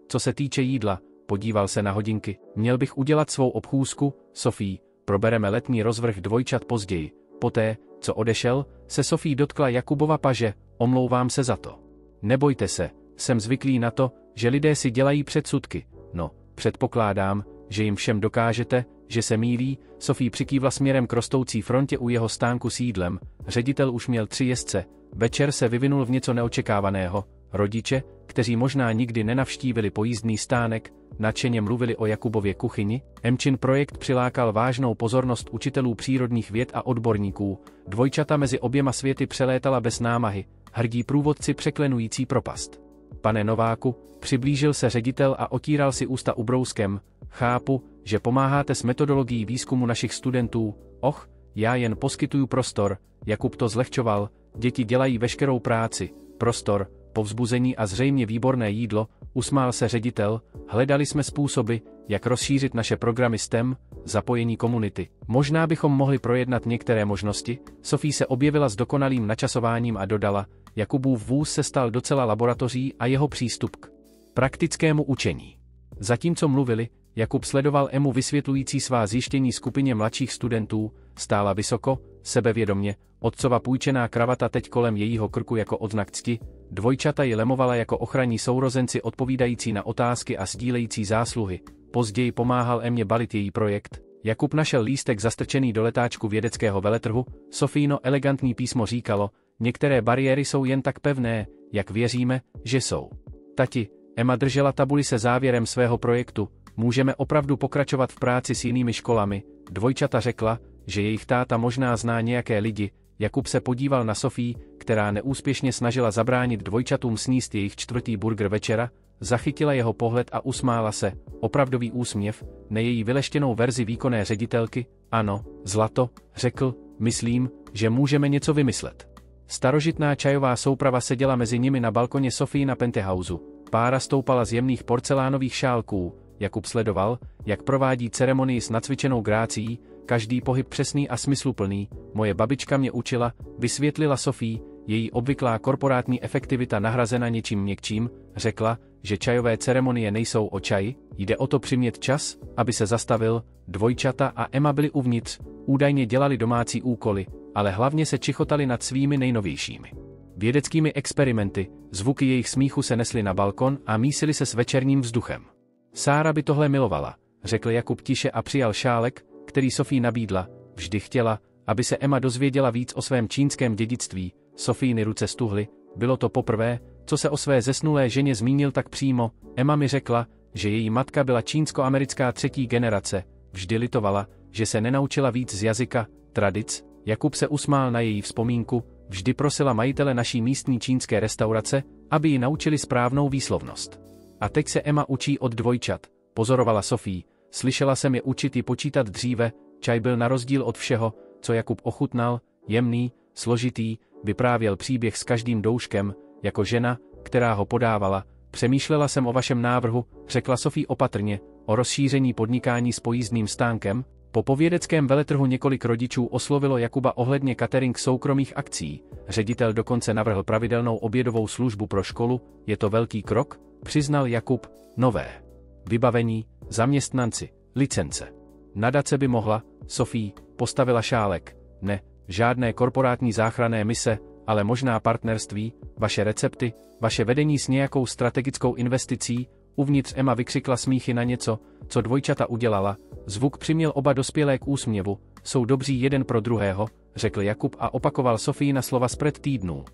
co se týče jídla, podíval se na hodinky. Měl bych udělat svou obchůzku, Sophie, probereme letní rozvrh dvojčat později. Poté, co odešel, se Sophie dotkla Jakubova paže, omlouvám se za to. Nebojte se, jsem zvyklý na to, že lidé si dělají předsudky. No, předpokládám, že jim všem dokážete, že se mýlí. Sophie přikývla směrem k rostoucí frontě u jeho stánku s jídlem. Ředitel už měl 3 jezdce. Večer se vyvinul v něco neočekávaného. Rodiče, kteří možná nikdy nenavštívili pojízdný stánek, nadšeně mluvili o Jakubově kuchyni. Emčin projekt přilákal vážnou pozornost učitelů přírodních věd a odborníků. Dvojčata mezi oběma světy přelétala bez námahy, hrdí průvodci překlenující propast. Pane Nováku, přiblížil se ředitel a otíral si ústa ubrouskem, chápu, že pomáháte s metodologií výzkumu našich studentů, já jen poskytuju prostor, Jakub to zlehčoval, děti dělají veškerou práci, prostor, povzbuzení a zřejmě výborné jídlo, usmál se ředitel, hledali jsme způsoby, jak rozšířit naše programy STEM, zapojení komunity. Možná bychom mohli projednat některé možnosti. Sophie se objevila s dokonalým načasováním a dodala, Jakubův vůz se stal docela laboratoří a jeho přístup k praktickému učení. Zatímco mluvili, Jakub sledoval Emu vysvětlující svá zjištění skupině mladších studentů, stála vysoko, sebevědomně, otcova půjčená kravata teď kolem jejího krku jako odznak cti, dvojčata ji lemovala jako ochranní sourozenci odpovídající na otázky a sdílející zásluhy. Později pomáhal Emě balit její projekt. Jakub našel lístek zastrčený do letáčku vědeckého veletrhu, Sofíno elegantní písmo říkalo, některé bariéry jsou jen tak pevné, jak věříme, že jsou. Tati, Emma držela tabuli se závěrem svého projektu, můžeme opravdu pokračovat v práci s jinými školami, dvojčata řekla, že jejich táta možná zná nějaké lidi, Jakub se podíval na Sofii, která neúspěšně snažila zabránit dvojčatům sníst jejich čtvrtý burger večera, zachytila jeho pohled a usmála se, opravdový úsměv, ne její vyleštěnou verzi výkonné ředitelky, ano, zlato, řekl, myslím, že můžeme něco vymyslet. Starožitná čajová souprava seděla mezi nimi na balkoně Sofii na penthouseu, pára stoupala z jemných porcelánových šálků, Jakub sledoval, jak provádí ceremonii s nacvičenou grácií, každý pohyb přesný a smysluplný, moje babička mě učila, vysvětlila Sofii, její obvyklá korporátní efektivita nahrazena něčím měkčím, řekla, že čajové ceremonie nejsou o čaji, jde o to přimět čas, aby se zastavil, dvojčata a Emma byli uvnitř, údajně dělali domácí úkoly, ale hlavně se čichotali nad svými nejnovějšími vědeckými experimenty, zvuky jejich smíchu se nesly na balkon a mísily se s večerním vzduchem. Sára by tohle milovala, řekl Jakub tiše a přijal šálek, který Sofii nabídla, vždy chtěla, aby se Emma dozvěděla víc o svém čínském dědictví, Sofíny ruce stuhly, bylo to poprvé, co se o své zesnulé ženě zmínil tak přímo, Emma mi řekla, že její matka byla čínsko-americká třetí generace, vždy litovala, že se nenaučila víc z jazyka, tradic, Jakub se usmál na její vzpomínku, vždy prosila majitele naší místní čínské restaurace, aby ji naučili správnou výslovnost. A teď se Emma učí od dvojčat, pozorovala Sofii, slyšela jsem je učit i počítat dříve, čaj byl na rozdíl od všeho, co Jakub ochutnal, jemný, složitý, vyprávěl příběh s každým douškem, jako žena, která ho podávala, přemýšlela jsem o vašem návrhu, řekla Sofie opatrně, o rozšíření podnikání s pojízdným stánkem, po povědeckém veletrhu několik rodičů oslovilo Jakuba ohledně catering soukromých akcí, ředitel dokonce navrhl pravidelnou obědovou službu pro školu, je to velký krok, přiznal Jakub, nové vybavení, zaměstnanci, licence. Nadace by mohla, Sofie, postavila šálek, ne, žádné korporátní záchranné mise, ale možná partnerství, vaše recepty, vaše vedení s nějakou strategickou investicí, uvnitř Emma vykřikla smíchy na něco, co dvojčata udělala, zvuk přiměl oba dospělé k úsměvu, jsou dobří jeden pro druhého, řekl Jakub a opakoval Sofii na slova z před týdnů.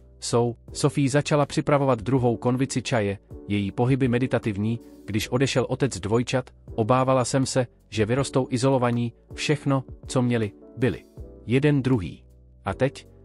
Sofie začala připravovat druhou konvici čaje, její pohyby meditativní, když odešel otec dvojčat, obávala jsem se, že vyrostou izolovaní, všechno, co měli, byli jeden druhý. A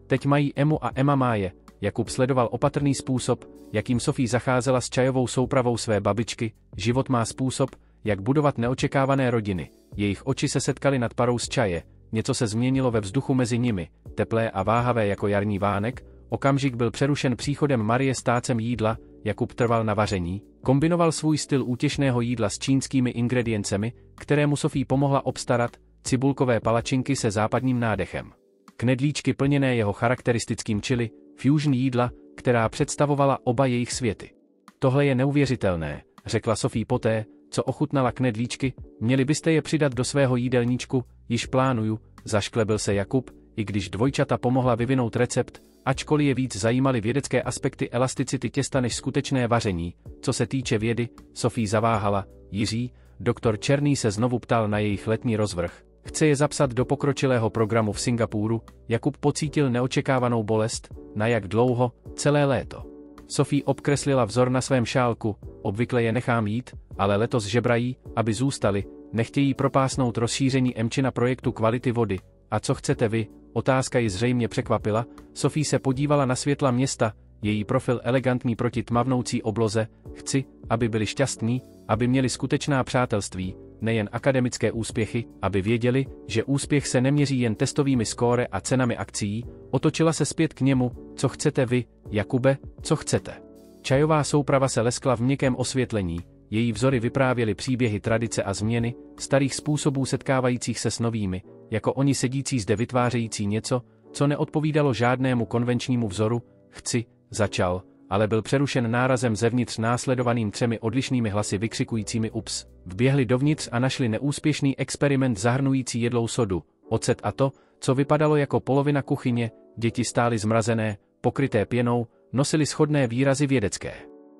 teď mají Emu a Emma má je. Jakub sledoval opatrný způsob, jakým Sofie zacházela s čajovou soupravou své babičky, život má způsob, jak budovat neočekávané rodiny, jejich oči se setkaly nad parou z čaje, něco se změnilo ve vzduchu mezi nimi, teplé a váhavé jako jarní vánek, okamžik byl přerušen příchodem Marie s tácem jídla, Jakub trval na vaření, kombinoval svůj styl útěšného jídla s čínskými ingrediencemi, kterému Sofie pomohla obstarat, cibulkové palačinky se západním nádechem. Knedlíčky plněné jeho charakteristickým chili, fusion jídla, která představovala oba jejich světy. Tohle je neuvěřitelné, řekla Sofie poté, co ochutnala knedlíčky, měli byste je přidat do svého jídelníčku, již plánuju, zašklebil se Jakub, i když dvojčata pomohla vyvinout recept, ačkoliv je víc zajímaly vědecké aspekty elasticity těsta než skutečné vaření, co se týče vědy, Sofie zaváhala, Jiří, doktor Černý se znovu ptal na jejich letní rozvrh. Chce je zapsat do pokročilého programu v Singapuru, Jakub pocítil neočekávanou bolest, na jak dlouho, celé léto. Sophie obkreslila vzor na svém šálku, obvykle je nechám jít, ale letos žebrají, aby zůstali, nechtějí propásnout rozšíření Emčina projektu kvality vody. A co chcete vy? Otázka ji zřejmě překvapila, Sophie se podívala na světla města, její profil elegantní proti tmavnoucí obloze, chci, aby byli šťastní, aby měli skutečná přátelství, nejen akademické úspěchy, aby věděli, že úspěch se neměří jen testovými skóre a cenami akcií, otočila se zpět k němu, co chcete vy, Jakube, co chcete. Čajová souprava se leskla v měkkém osvětlení, její vzory vyprávěly příběhy tradice a změny, starých způsobů setkávajících se s novými, jako oni sedící zde vytvářející něco, co neodpovídalo žádnému konvenčnímu vzoru, chci, začal, ale byl přerušen nárazem zevnitř následovaným 3 odlišnými hlasy vykřikujícími ups. Vběhli dovnitř a našli neúspěšný experiment zahrnující jedlou sodu, ocet a to, co vypadalo jako polovina kuchyně, děti stály zmrazené, pokryté pěnou, nosili shodné výrazy vědecké.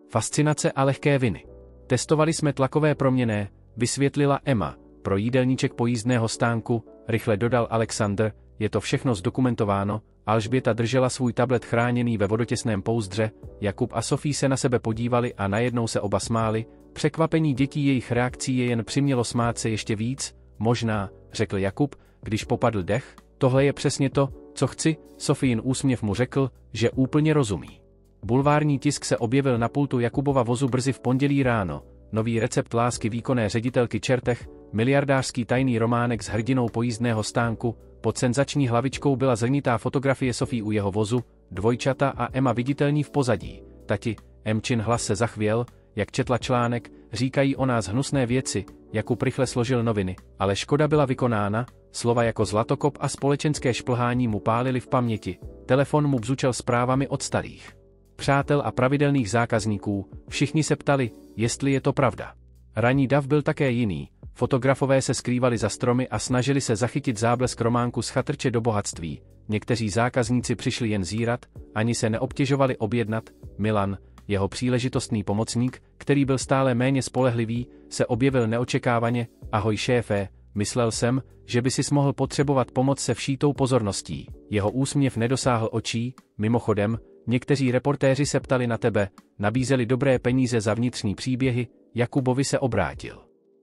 Fascinace a lehké viny. Testovali jsme tlakové proměnné, vysvětlila Emma, pro jídelníček pojízdného stánku, rychle dodal Alexander, je to všechno zdokumentováno. Alžběta držela svůj tablet chráněný ve vodotěsném pouzdře, Jakub a Sophie se na sebe podívali a najednou se oba smáli, překvapení dětí jejich reakcí je jen přimělo smát se ještě víc, možná, řekl Jakub, když popadl dech, tohle je přesně to, co chci, Sophien úsměv mu řekl, že úplně rozumí. Bulvární tisk se objevil na pultu Jakubova vozu brzy v pondělí ráno, nový recept lásky výkonné ředitelky Čertech, miliardářský tajný románek s hrdinou pojízdného stánku, pod senzační hlavičkou byla zrnitá fotografie Sophie u jeho vozu, dvojčata a Emma viditelní v pozadí. Tati, Emčin hlas se zachvěl, jak četla článek, říkají o nás hnusné věci, Jakub rychle složil noviny, ale škoda byla vykonána, slova jako zlatokop a společenské šplhání mu pálily v paměti, telefon mu bzučel zprávami od starých přátel a pravidelných zákazníků, všichni se ptali, jestli je to pravda. Ranní dav byl také jiný. Fotografové se skrývali za stromy a snažili se zachytit záblesk románku z chatrče do bohatství. Někteří zákazníci přišli jen zírat, ani se neobtěžovali objednat. Milan, jeho příležitostný pomocník, který byl stále méně spolehlivý, se objevil neočekávaně. Ahoj šéfe, myslel jsem, že by sis mohl potřebovat pomoc se vší tou pozorností. Jeho úsměv nedosáhl očí, mimochodem, někteří reportéři se ptali na tebe, nabízeli dobré peníze za vnitřní příběhy, Jakubovi se obrátil.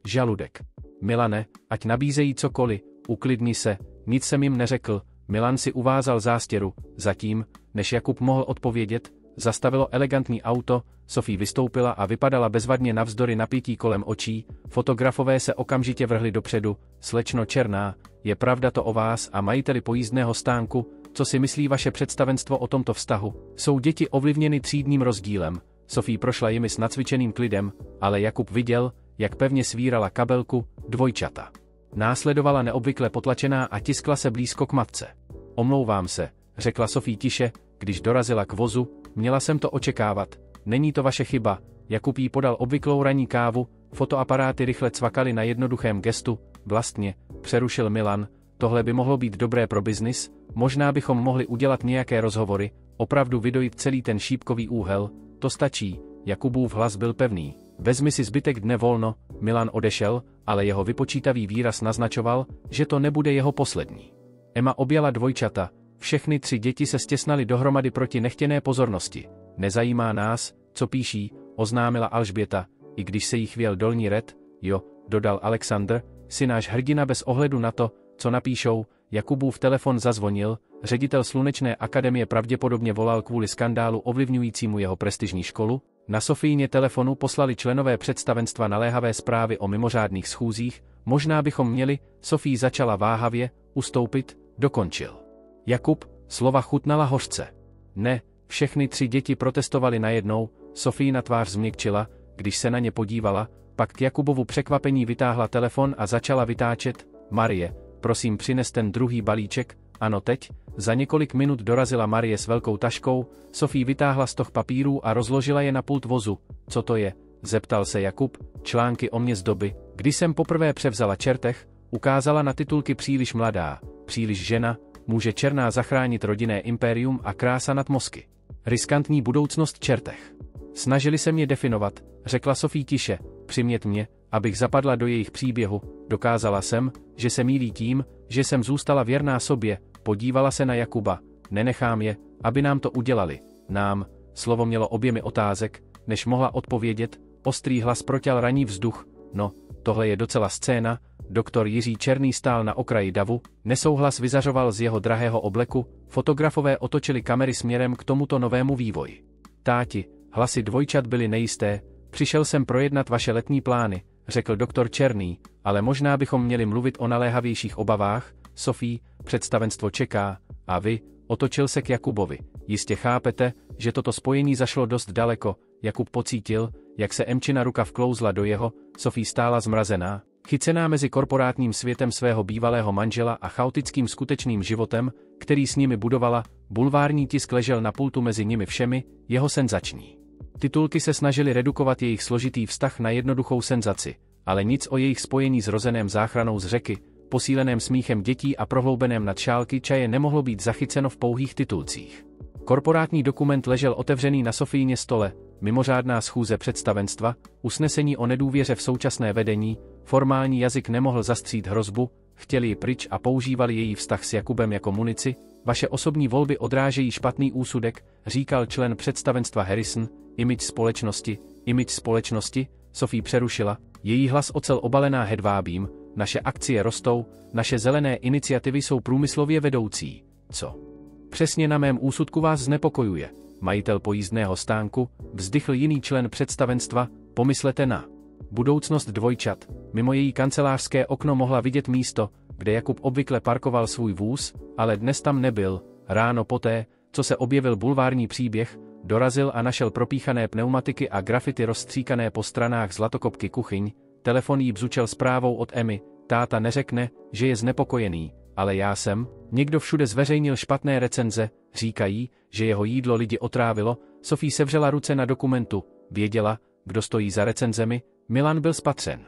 Žaludek. Milane, ať nabízejí cokoliv, uklidni se, nic jsem jim neřekl, Milan si uvázal zástěru, zatím, než Jakub mohl odpovědět, zastavilo elegantní auto, Sophie vystoupila a vypadala bezvadně navzdory napětí kolem očí, fotografové se okamžitě vrhli dopředu, slečno Černá, je pravda to o vás a majiteli pojízdného stánku, co si myslí vaše představenstvo o tomto vztahu, jsou děti ovlivněny třídním rozdílem, Sophie prošla jimi s nacvičeným klidem, ale Jakub viděl, jak pevně svírala kabelku, dvojčata. Následovala neobvykle potlačená a tiskla se blízko k matce. Omlouvám se, řekla Sophie tiše, když dorazila k vozu, měla jsem to očekávat, není to vaše chyba, Jakub jí podal obvyklou ranní kávu, fotoaparáty rychle cvakaly na jednoduchém gestu, vlastně, přerušil Milan, tohle by mohlo být dobré pro biznis, možná bychom mohli udělat nějaké rozhovory, opravdu vydojit celý ten šípkový úhel, to stačí, Jakubův hlas byl pevný. Vezmi si zbytek dne volno, Milan odešel, ale jeho vypočítavý výraz naznačoval, že to nebude jeho poslední. Emma objala dvojčata, všechny 3 děti se stěsnaly dohromady proti nechtěné pozornosti. Nezajímá nás, co píší, oznámila Alžběta, i když se jí chvěl dolní red, jo, dodal Alexander, si náš hrdina bez ohledu na to, co napíšou, Jakubův telefon zazvonil, ředitel Slunečné akademie pravděpodobně volal kvůli skandálu ovlivňujícímu jeho prestižní školu, na Sofíně telefonu poslali členové představenstva naléhavé zprávy o mimořádných schůzích, možná bychom měli, Sophie začala váhavě, ustoupit, dokončil. Jakub, slova chutnala hořce. Ne, všechny 3 děti protestovali najednou, Sofína tvář změkčila, když se na ně podívala, pak k Jakubovu překvapení vytáhla telefon a začala vytáčet, Marie, prosím přines ten druhý balíček, ano teď, za několik minut dorazila Marie s velkou taškou, Sophie vytáhla stoh papírů a rozložila je na pult vozu, co to je, zeptal se Jakub, články o mě z doby, kdy jsem poprvé převzala Čertech, ukázala na titulky příliš mladá, příliš žena, může Černá zachránit rodinné impérium a krása nad mozky. Riskantní budoucnost Čertech. Snažili se mě definovat, řekla Sophie tiše, přimět mě, abych zapadla do jejich příběhu, dokázala jsem, že se mýlí tím, že jsem zůstala věrná sobě, podívala se na Jakuba, nenechám je, aby nám to udělali, nám, slovo mělo objemy otázek, než mohla odpovědět, ostrý hlas proťal raní vzduch. No, tohle je docela scéna. Doktor Jiří Černý stál na okraji davu, nesouhlas vyzařoval z jeho drahého obleku, fotografové otočili kamery směrem k tomuto novému vývoji. Táti, hlasy dvojčat byly nejisté, přišel jsem projednat vaše letní plány, řekl doktor Černý, ale možná bychom měli mluvit o naléhavějších obavách. Sofie, představenstvo čeká, a vy, otočil se k Jakubovi. Jistě chápete, že toto spojení zašlo dost daleko. Jakub pocítil, jak se Emčina ruka vklouzla do jeho. Sofie stála zmrazená, chycená mezi korporátním světem svého bývalého manžela a chaotickým skutečným životem, který s nimi budovala. Bulvární tisk ležel na pultu mezi nimi všemi, jeho senzační titulky se snažily redukovat jejich složitý vztah na jednoduchou senzaci, ale nic o jejich spojení s rozeném záchranou z řeky, posíleném smíchem dětí a prohloubeném nad šálky čaje nemohlo být zachyceno v pouhých titulcích. Korporátní dokument ležel otevřený na Sofíně stole, mimořádná schůze představenstva, usnesení o nedůvěře v současné vedení, formální jazyk nemohl zastřít hrozbu, chtěli ji pryč a používali její vztah s Jakubem jako munici. Vaše osobní volby odrážejí špatný úsudek, říkal člen představenstva Harrison. Image společnosti, Sophie přerušila, její hlas ocel obalená hedvábím, naše akcie rostou, naše zelené iniciativy jsou průmyslově vedoucí. Co? Přesně na mém úsudku vás znepokojuje, majitel pojízdného stánku, vzdychl jiný člen představenstva, pomyslete na budoucnost dvojčat. Mimo její kancelářské okno mohla vidět místo, kde Jakub obvykle parkoval svůj vůz, ale dnes tam nebyl. Ráno poté, co se objevil bulvární příběh, dorazil a našel propíchané pneumatiky a grafity rozstříkané po stranách zlatokopky kuchyň. Telefon jí bzučel zprávou od Emmy. Táta neřekne, že je znepokojený, ale já jsem. Někdo všude zveřejnil špatné recenze, říkají, že jeho jídlo lidi otrávilo. Sophie sevřela ruce na dokumentu, věděla, kdo stojí za recenzemi. Milan byl spatřen.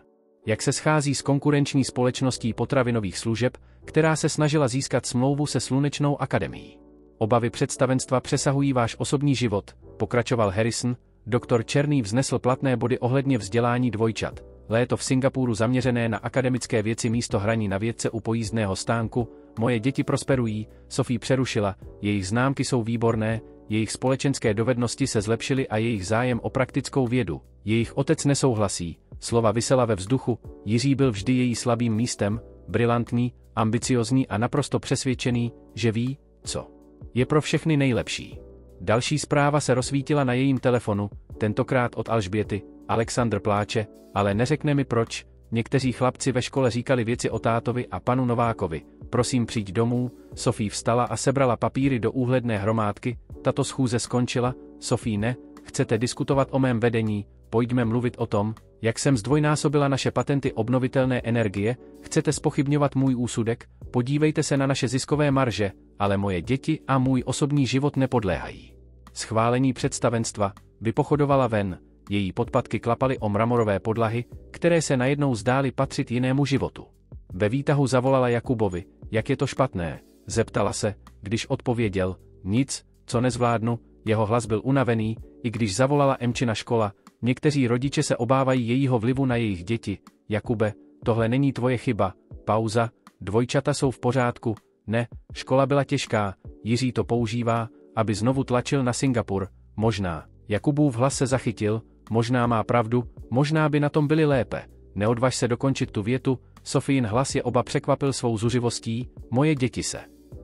Jak se schází s konkurenční společností potravinových služeb, která se snažila získat smlouvu se Slunečnou akademií. Obavy představenstva přesahují váš osobní život, pokračoval Harrison. Doktor Černý vznesl platné body ohledně vzdělání dvojčat. Léto v Singapuru zaměřené na akademické věci místo hraní na vědce u pojízdného stánku. Moje děti prosperují, Sophie přerušila, jejich známky jsou výborné, jejich společenské dovednosti se zlepšily a jejich zájem o praktickou vědu. Jejich otec nesouhlasí, slova visela ve vzduchu. Jiří byl vždy její slabým místem, brilantní, ambiciozní a naprosto přesvědčený, že ví, co je pro všechny nejlepší. Další zpráva se rozsvítila na jejím telefonu, tentokrát od Alžběty. Alexandr pláče, ale neřekne mi proč. Někteří chlapci ve škole říkali věci o tátovi a panu Novákovi. Prosím, přijď domů. Sophie vstala a sebrala papíry do úhledné hromádky. Tato schůze skončila. Sophie, ne, chcete diskutovat o mém vedení, pojďme mluvit o tom, jak jsem zdvojnásobila naše patenty obnovitelné energie, chcete zpochybňovat můj úsudek, podívejte se na naše ziskové marže, ale moje děti a můj osobní život nepodléhají. Schválení představenstva, vypochodovala ven, její podpatky klapaly o mramorové podlahy, které se najednou zdály patřit jinému životu. Ve výtahu zavolala Jakubovi, jak je to špatné, zeptala se, když odpověděl, nic, co nezvládnu, jeho hlas byl unavený, i když zavolala Emčina škola, někteří rodiče se obávají jejího vlivu na jejich děti. Jakube, tohle není tvoje chyba, pauza, dvojčata jsou v pořádku, ne, škola byla těžká, Jiří to používá, aby znovu tlačil na Singapur, možná. Jakubův hlas se zachytil, možná má pravdu, možná by na tom byli lépe. Neodvaž se dokončit tu větu, Sofín hlas je oba překvapil svou zuřivostí, moje děti se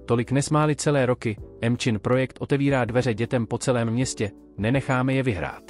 tolik nesmáli celé roky, Emčin projekt otevírá dveře dětem po celém městě, nenecháme je vyhrát.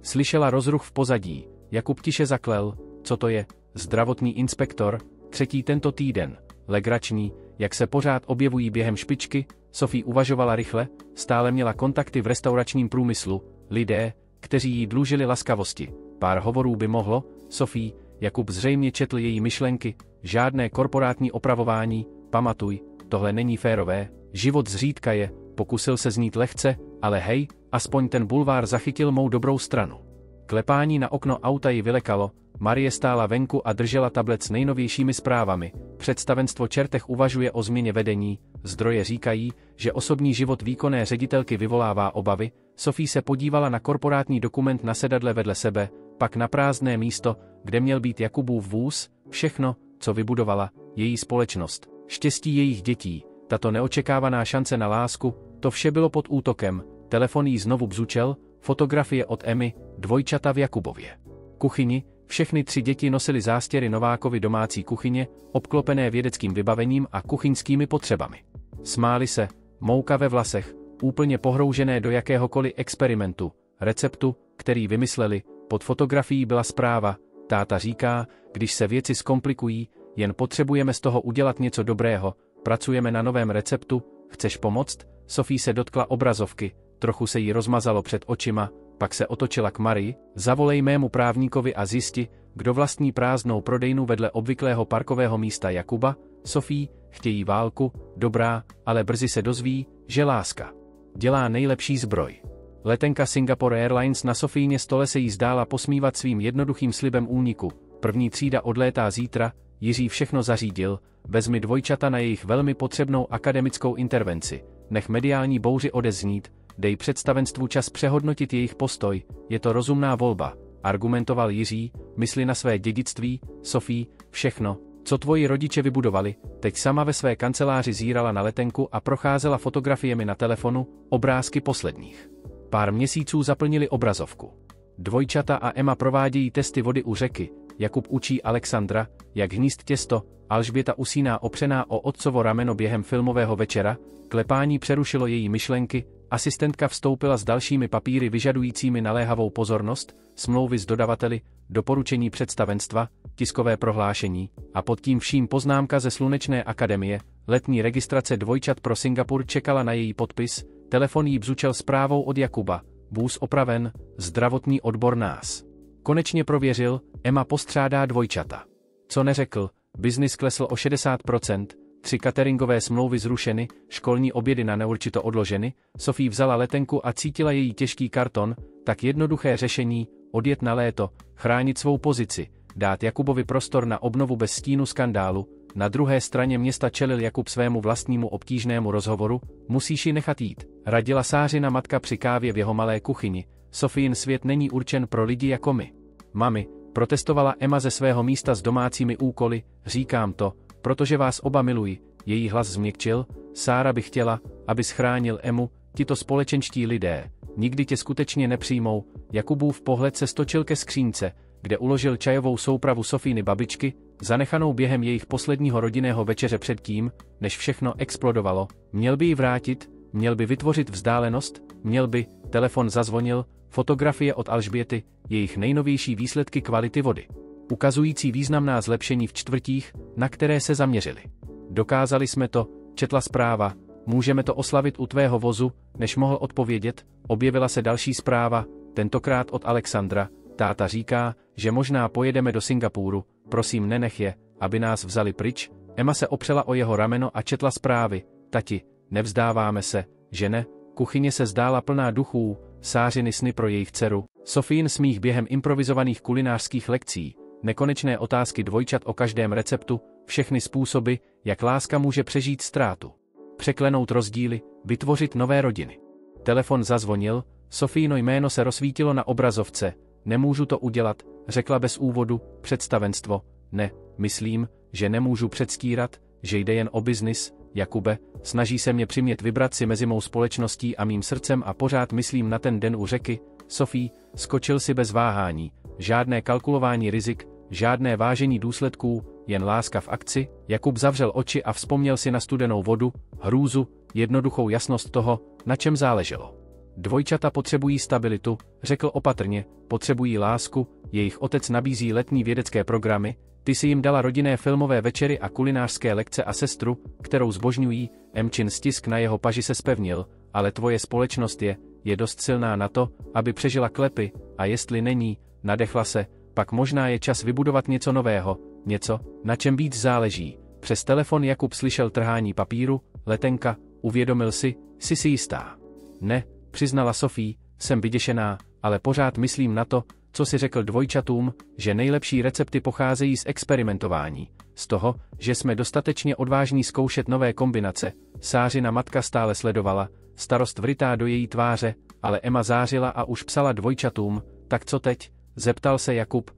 Slyšela rozruch v pozadí, Jakub tiše zaklel, co to je, zdravotní inspektor, třetí tento týden, legrační, jak se pořád objevují během špičky. Sophie uvažovala rychle, stále měla kontakty v restauračním průmyslu, lidé, kteří jí dlužili laskavosti. Pár hovorů by mohlo, Sophie, Jakub zřejmě četl její myšlenky, žádné korporátní opravování, pamatuj, tohle není férové, život zřídka je, pokusil se znít lehce, ale hej, aspoň ten bulvár zachytil mou dobrou stranu. Klepání na okno auta ji vylekalo, Marie stála venku a držela tablet s nejnovějšími zprávami. Představenstvo Čertech uvažuje o změně vedení, zdroje říkají, že osobní život výkonné ředitelky vyvolává obavy. Sophie se podívala na korporátní dokument na sedadle vedle sebe, pak na prázdné místo, kde měl být Jakubův vůz, všechno, co vybudovala, její společnost, štěstí jejich dětí, tato neočekávaná šance na lásku, to vše bylo pod útokem. Telefon jí znovu bzučel, fotografie od Emmy, dvojčata v Jakubově kuchyni, všechny 3 děti nosily zástěry Novákovy domácí kuchyně, obklopené vědeckým vybavením a kuchyňskými potřebami. Smáli se, mouka ve vlasech, úplně pohroužené do jakéhokoliv experimentu, receptu, který vymysleli. Pod fotografií byla zpráva: táta říká, když se věci zkomplikují, jen potřebujeme z toho udělat něco dobrého, pracujeme na novém receptu, chceš pomoct? Sophie se dotkla obrazovky, trochu se jí rozmazalo před očima, pak se otočila k Marii: zavolej mému právníkovi a zjisti, kdo vlastní prázdnou prodejnu vedle obvyklého parkového místa Jakuba. Sophie, chtějí válku, dobrá, ale brzy se dozví, že láska dělá nejlepší zbroj. Letenka Singapore Airlines na Sophiině stole se jí zdála posmívat svým jednoduchým slibem úniku. První třída odlétá zítra, Jiří všechno zařídil, vezmi dvojčata na jejich velmi potřebnou akademickou intervenci, nech mediální bouři odeznít, dej představenstvu čas přehodnotit jejich postoj, je to rozumná volba, argumentoval Jiří, mysli na své dědictví, Sophie, všechno, co tvoji rodiče vybudovali, teď sama ve své kanceláři zírala na letenku a procházela fotografiemi na telefonu, obrázky posledních pár měsíců zaplnili obrazovku. Dvojčata a Emma provádějí testy vody u řeky, Jakub učí Alexandra, jak hnízd těsto, Alžběta usíná opřená o otcovo rameno během filmového večera, klepání přerušilo její myšlenky, asistentka vstoupila s dalšími papíry vyžadujícími naléhavou pozornost, smlouvy s dodavateli, doporučení představenstva, tiskové prohlášení, a pod tím vším poznámka ze Slunečné akademie, letní registrace dvojčat pro Singapur čekala na její podpis, telefon jí bzučel zprávou od Jakuba: vůz opraven, zdravotní odbor nás konečně prověřil, Emma postřádá dvojčata. Co neřekl, biznis klesl o 60%, 3 cateringové smlouvy zrušeny, školní obědy na neurčito odloženy, Sophie vzala letenku a cítila její těžký karton, tak jednoduché řešení, odjet na léto, chránit svou pozici, dát Jakubovi prostor na obnovu bez stínu skandálu. Na druhé straně města čelil Jakub svému vlastnímu obtížnému rozhovoru: musíš ji nechat jít, radila Sářina matka při kávě v jeho malé kuchyni. Sophiin svět není určen pro lidi jako my. Mami, protestovala Emma ze svého místa s domácími úkoly, říkám to, protože vás oba miluji. Její hlas změkčil, Sára by chtěla, aby schránil Emu, tito společenští lidé nikdy tě skutečně nepřijmou. Jakubův pohled se stočil ke skřínce, kde uložil čajovou soupravu Sophiiny babičky, zanechanou během jejich posledního rodinného večeře předtím, než všechno explodovalo. Měl by ji vrátit, měl by vytvořit vzdálenost, měl by, telefon zazvonil, fotografie od Alžběty, jejich nejnovější výsledky kvality vody, ukazující významná zlepšení v čtvrtích, na které se zaměřili. Dokázali jsme to, četla zpráva, můžeme to oslavit u tvého vozu, než mohl odpovědět, objevila se další zpráva, tentokrát od Alexandra, táta říká, že možná pojedeme do Singapuru, prosím nenech je, aby nás vzali pryč. Emma se opřela o jeho rameno a četla zprávy, tati, nevzdáváme se, že ne, kuchyně se zdála plná duchů, Sářiny sny pro jejich dceru, Sophiin smích během improvizovaných kulinářských lekcí, nekonečné otázky dvojčat o každém receptu, všechny způsoby, jak láska může přežít ztrátu, překlenout rozdíly, vytvořit nové rodiny. Telefon zazvonil, Sophiino jméno se rozsvítilo na obrazovce, nemůžu to udělat, řekla bez úvodu, představenstvo, ne, myslím, že nemůžu předstírat, že jde jen o biznis, Jakube, snaží se mě přimět vybrat si mezi mou společností a mým srdcem a pořád myslím na ten den u řeky. Sophie, skočil si bez váhání, žádné kalkulování rizik, žádné vážení důsledků, jen láska v akci. Jakub zavřel oči a vzpomněl si na studenou vodu, hrůzu, jednoduchou jasnost toho, na čem záleželo. Dvojčata potřebují stabilitu, řekl opatrně, potřebují lásku, jejich otec nabízí letní vědecké programy, ty si jim dala rodinné filmové večery a kulinářské lekce a sestru, kterou zbožňují, Emčin stisk na jeho paži se zpevnil, ale tvoje společnost je dost silná na to, aby přežila klepy, a jestli není, nadechla se, pak možná je čas vybudovat něco nového, něco, na čem víc záleží. Přes telefon Jakub slyšel trhání papíru, letenka, uvědomil si, jsi si jistá. Ne, přiznala Sophie, jsem vyděšená, ale pořád myslím na to, co si řekl dvojčatům, že nejlepší recepty pocházejí z experimentování, z toho, že jsme dostatečně odvážní zkoušet nové kombinace. Sářina matka stále sledovala, starost vrytá do její tváře, ale Emma zářila a už psala dvojčatům, tak co teď? Zeptal se Jakub,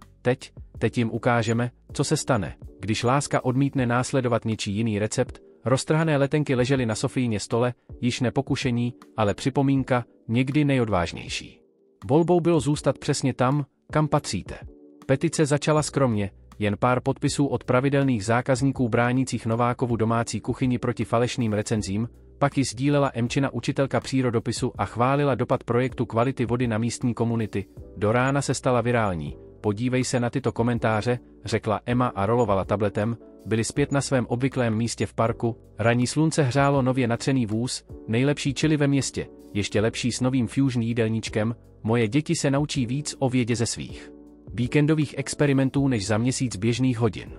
teď jim ukážeme, co se stane, když láska odmítne následovat něčí jiný recept, Roztrhané letenky ležely na Sofíně stole, již ne pokušení, ale připomínka, někdy nejodvážnější. Volbou bylo zůstat přesně tam, kam patříte. Petice začala skromně, jen pár podpisů od pravidelných zákazníků bránících Novákovu domácí kuchyni proti falešným recenzím, pak ji sdílela Emčina učitelka přírodopisu a chválila dopad projektu kvality vody na místní komunity. Do rána se stala virální. Podívej se na tyto komentáře, řekla Emma a rolovala tabletem, byli zpět na svém obvyklém místě v parku, ranní slunce hřálo nově natřený vůz, nejlepší chili ve městě, ještě lepší s novým fusion jídelníčkem, moje děti se naučí víc o vědě ze svých víkendových experimentů než za měsíc běžných hodin.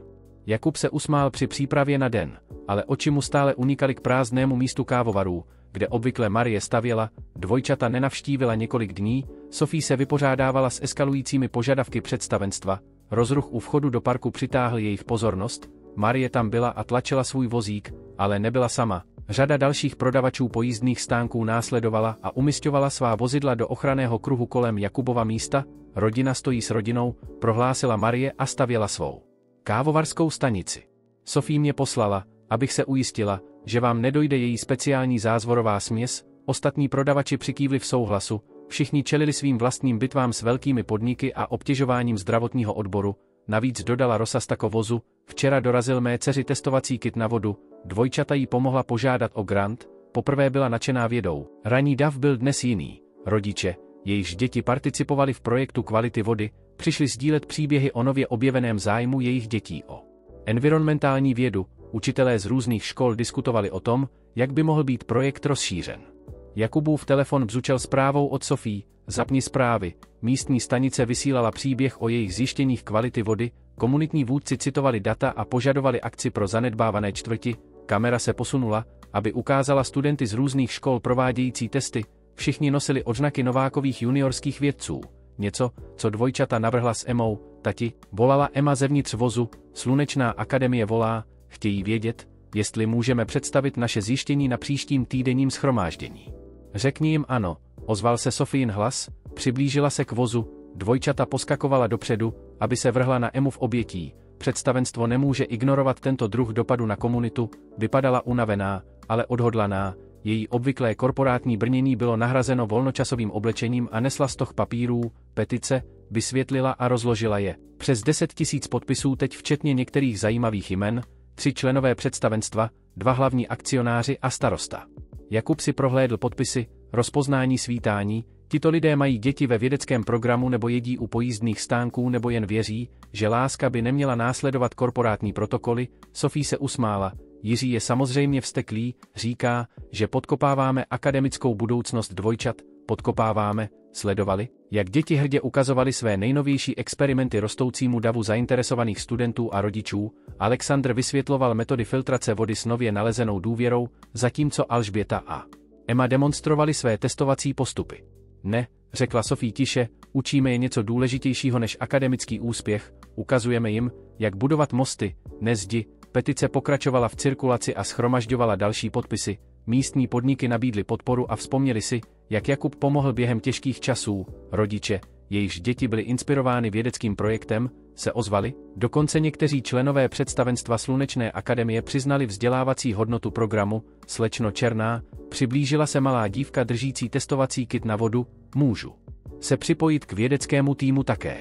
Jakub se usmál při přípravě na den, ale oči mu stále unikaly k prázdnému místu kávovarů, kde obvykle Marie stavěla, dvojčata nenavštívila několik dní, Sophie se vypořádávala s eskalujícími požadavky představenstva, rozruch u vchodu do parku přitáhl jejich pozornost, Marie tam byla a tlačila svůj vozík, ale nebyla sama. Řada dalších prodavačů pojízdných stánků následovala a umisťovala svá vozidla do ochranného kruhu kolem Jakubova místa, rodina stojí s rodinou, prohlásila Marie a stavěla svou kávovarskou stanici. Sophie mě poslala, abych se ujistila, že vám nedojde její speciální zázvorová směs, ostatní prodavači přikývli v souhlasu, všichni čelili svým vlastním bitvám s velkými podniky a obtěžováním zdravotního odboru, navíc dodala Rosastako vozu, včera dorazil mé dceři testovací kit na vodu, dvojčata jí pomohla požádat o grant, poprvé byla nadšená vědou, ranní dav byl dnes jiný, rodiče, jejichž děti participovali v projektu kvality vody, přišli sdílet příběhy o nově objeveném zájmu jejich dětí o environmentální vědu, učitelé z různých škol diskutovali o tom, jak by mohl být projekt rozšířen. Jakubův telefon bzučel zprávou od Sophie, zapni zprávy, místní stanice vysílala příběh o jejich zjištěních kvality vody, komunitní vůdci citovali data a požadovali akci pro zanedbávané čtvrti, kamera se posunula, aby ukázala studenty z různých škol provádějící testy, všichni nosili odznaky Novákových juniorských vědců, něco, co dvojčata navrhla s Emmou, tati, volala Emma zevnitř vozu, Slunečná akademie volá, chtějí vědět, jestli můžeme představit naše zjištění na příštím týdenním shromáždění. Řekni jim ano, ozval se Sofín hlas, přiblížila se k vozu, dvojčata poskakovala dopředu, aby se vrhla na Emmu v obětí, představenstvo nemůže ignorovat tento druh dopadu na komunitu, vypadala unavená, ale odhodlaná, její obvyklé korporátní brnění bylo nahrazeno volnočasovým oblečením a nesla stoh papírů, petice, vysvětlila a rozložila je. Přes 10 000 podpisů teď včetně některých zajímavých jmen, 3 členové představenstva, 2 hlavní akcionáři a starosta. Jakub si prohlédl podpisy, rozpoznání svítání, tito lidé mají děti ve vědeckém programu nebo jedí u pojízdných stánků nebo jen věří, že láska by neměla následovat korporátní protokoly, Sophie se usmála, Jiří je samozřejmě vzteklý, říká, že podkopáváme akademickou budoucnost dvojčat, podkopáváme, sledovali, jak děti hrdě ukazovali své nejnovější experimenty rostoucímu davu zainteresovaných studentů a rodičů, Alexandr vysvětloval metody filtrace vody s nově nalezenou důvěrou, zatímco Alžběta a Emma demonstrovali své testovací postupy. Ne, řekla Sophie tiše, učíme je něco důležitějšího než akademický úspěch, ukazujeme jim, jak budovat mosty, ne zdi. Petice pokračovala v cirkulaci a shromažďovala další podpisy, místní podniky nabídly podporu a vzpomněli si, jak Jakub pomohl během těžkých časů, rodiče, jejichž děti byly inspirovány vědeckým projektem, se ozvali, dokonce někteří členové představenstva Slunečné akademie přiznali vzdělávací hodnotu programu, slečno Černá, přiblížila se malá dívka držící testovací kit na vodu, můžu se připojit k vědeckému týmu také.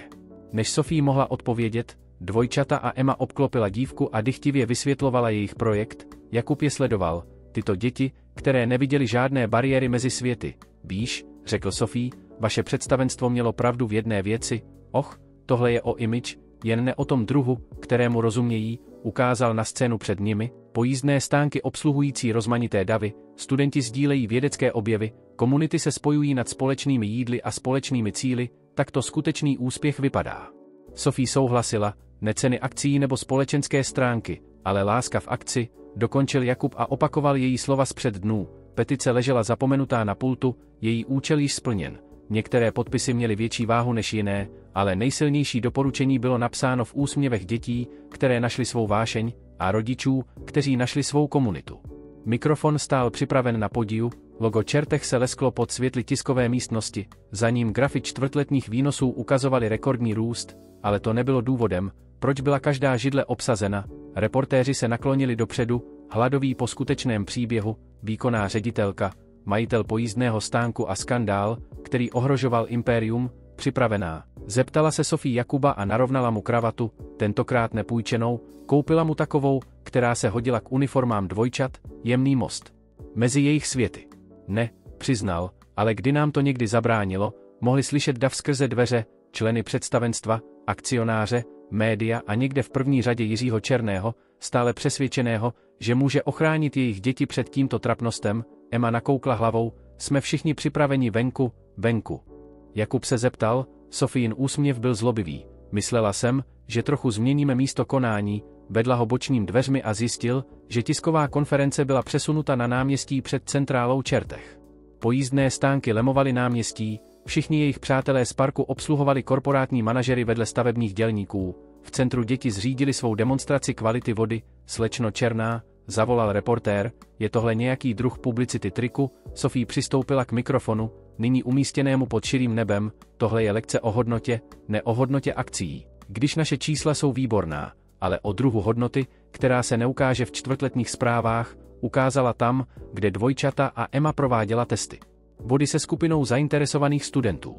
Než Sophie mohla odpovědět, dvojčata a Emma obklopila dívku a dychtivě vysvětlovala jejich projekt, Jakub je sledoval, tyto děti, které neviděly žádné bariéry mezi světy. Víš, řekl Sophie, vaše představenstvo mělo pravdu v jedné věci, tohle je o image, jen ne o tom druhu, kterému rozumějí, ukázal na scénu před nimi, pojízdné stánky obsluhující rozmanité davy, studenti sdílejí vědecké objevy, komunity se spojují nad společnými jídly a společnými cíli, tak to skutečný úspěch vypadá. Sophie souhlasila, ne ceny akcií nebo společenské stránky, ale láska v akci, dokončil Jakub a opakoval její slova z před dnů. Petice ležela zapomenutá na pultu, její účel již splněn. Některé podpisy měly větší váhu než jiné, ale nejsilnější doporučení bylo napsáno v úsměvech dětí, které našly svou vášeň, a rodičů, kteří našli svou komunitu. Mikrofon stál připraven na podiu, logo Čertech se lesklo pod světly tiskové místnosti, za ním grafy čtvrtletních výnosů ukazovaly rekordní růst, ale to nebylo důvodem, proč byla každá židle obsazena, reportéři se naklonili dopředu, hladový po skutečném příběhu, výkonná ředitelka, majitel pojízdného stánku a skandál, který ohrožoval impérium, připravená. Zeptala se Sophie Jakuba a narovnala mu kravatu, tentokrát nepůjčenou, koupila mu takovou, která se hodila k uniformám dvojčat, jemný most mezi jejich světy. Ne, přiznal, ale kdy nám to někdy zabránilo, mohli slyšet dav skrze dveře, členy představenstva, akcionáře, média a někde v první řadě Jiřího Černého, stále přesvědčeného, že může ochránit jejich děti před tímto trapnostem. Emma nakoukla hlavou, jsme všichni připraveni venku. Jakub se zeptal, Sofín úsměv byl zlobivý. Myslela jsem, že trochu změníme místo konání, vedla ho bočním dveřmi a zjistil, že tisková konference byla přesunuta na náměstí před centrálou Čertech. Pojízdné stánky lemovaly náměstí, všichni jejich přátelé z parku obsluhovali korporátní manažery vedle stavebních dělníků. V centru děti zřídili svou demonstraci kvality vody, slečno Černá, zavolal reportér, je tohle nějaký druh publicity triku, Sophie přistoupila k mikrofonu, nyní umístěnému pod širým nebem, tohle je lekce o hodnotě, ne o hodnotě akcií. Když naše čísla jsou výborná, ale o druhu hodnoty, která se neukáže v čtvrtletních zprávách, ukázala tam, kde dvojčata a Emma prováděla testy. Vody se skupinou zainteresovaných studentů.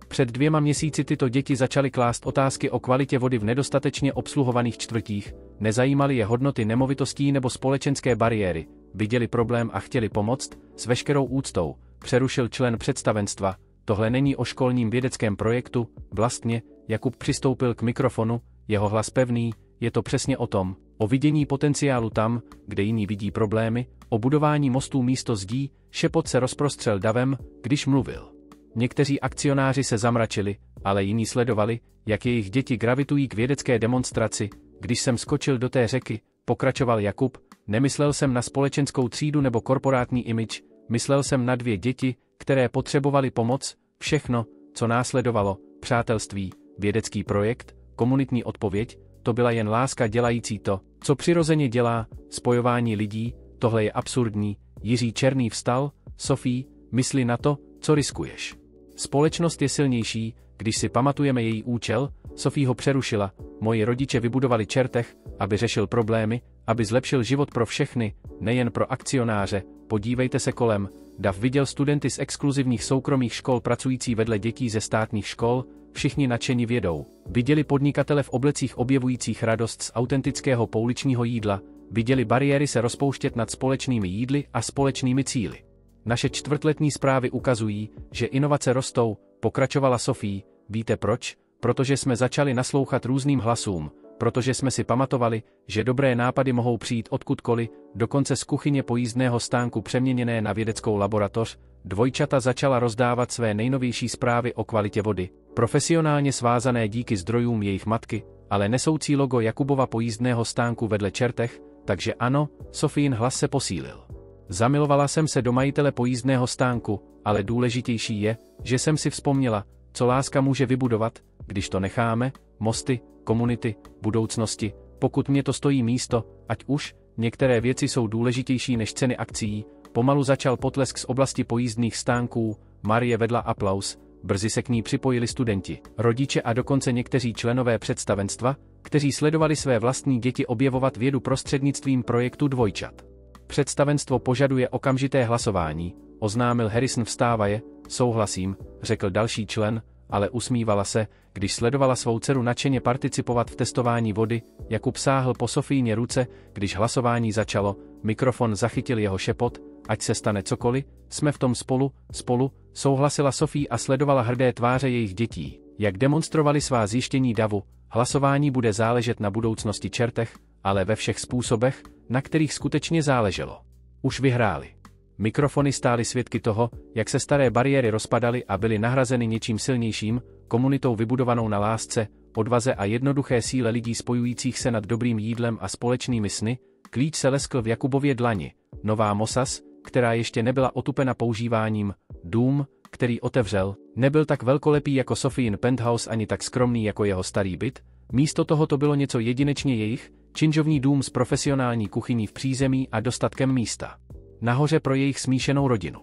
Před 2 měsíci tyto děti začaly klást otázky o kvalitě vody v nedostatečně obsluhovaných čtvrtích, nezajímaly je hodnoty nemovitostí nebo společenské bariéry, viděli problém a chtěli pomoct, s veškerou úctou, přerušil člen představenstva, tohle není o školním vědeckém projektu, vlastně, Jakub přistoupil k mikrofonu, jeho hlas pevný, je to přesně o tom, o vidění potenciálu tam, kde jiní vidí problémy, o budování mostů místo zdí, šepot se rozprostřel davem, když mluvil. Někteří akcionáři se zamračili, ale jiní sledovali, jak jejich děti gravitují k vědecké demonstraci. Když jsem skočil do té řeky, pokračoval Jakub, nemyslel jsem na společenskou třídu nebo korporátní image, myslel jsem na 2 děti, které potřebovaly pomoc, všechno, co následovalo, přátelství, vědecký projekt, komunitní odpověď, to byla jen láska dělající to, co přirozeně dělá, spojování lidí, tohle je absurdní. Jiří Černý vstal, Sophie, mysli na to, co riskuješ. Společnost je silnější, když si pamatujeme její účel, Sophie ho přerušila, moji rodiče vybudovali Čertech, aby řešil problémy, aby zlepšil život pro všechny, nejen pro akcionáře, podívejte se kolem, Dav viděl studenty z exkluzivních soukromých škol pracující vedle dětí ze státních škol, všichni nadšeni vědou, viděli podnikatele v oblecích objevujících radost z autentického pouličního jídla, viděli bariéry se rozpouštět nad společnými jídly a společnými cíli. Naše čtvrtletní zprávy ukazují, že inovace rostou, pokračovala Sophie, víte proč? Protože jsme začali naslouchat různým hlasům, protože jsme si pamatovali, že dobré nápady mohou přijít odkudkoliv, dokonce z kuchyně pojízdného stánku přeměněné na vědeckou laboratoř, dvojčata začala rozdávat své nejnovější zprávy o kvalitě vody, profesionálně svázané díky zdrojům jejich matky, ale nesoucí logo Jakubova pojízdného stánku vedle Čertech, takže ano, Sofín hlas se posílil. Zamilovala jsem se do majitele pojízdného stánku, ale důležitější je, že jsem si vzpomněla, co láska může vybudovat, když to necháme, mosty, komunity, budoucnosti, pokud mě to stojí místo, ať už, některé věci jsou důležitější než ceny akcií, pomalu začal potlesk z oblasti pojízdných stánků, Marie vedla aplaus, brzy se k ní připojili studenti, rodiče a dokonce někteří členové představenstva, kteří sledovali své vlastní děti objevovat vědu prostřednictvím projektu dvojčat. Představenstvo požaduje okamžité hlasování, oznámil Harrison vstávaje, souhlasím, řekl další člen, ale usmívala se, když sledovala svou dceru nadšeně participovat v testování vody, Jakub sáhl po Sofíně ruce, když hlasování začalo, mikrofon zachytil jeho šepot, ať se stane cokoliv, jsme v tom spolu, souhlasila Sophie a sledovala hrdé tváře jejich dětí, jak demonstrovali svá zjištění davu, hlasování bude záležet na budoucnosti Čertech, ale ve všech způsobech, na kterých skutečně záleželo. Už vyhráli. Mikrofony stály svědky toho, jak se staré bariéry rozpadaly a byly nahrazeny něčím silnějším, komunitou vybudovanou na lásce, odvaze a jednoduché síle lidí spojujících se nad dobrým jídlem a společnými sny, klíč se leskl v Jakubově dlani, nová Mosas, která ještě nebyla otupena používáním, dům, který otevřel, nebyl tak velkolepý jako Sophin penthouse ani tak skromný jako jeho starý byt, místo toho to bylo něco jedinečně jejich, činžovní dům s profesionální kuchyní v přízemí a dostatkem místa. Nahoře pro jejich smíšenou rodinu.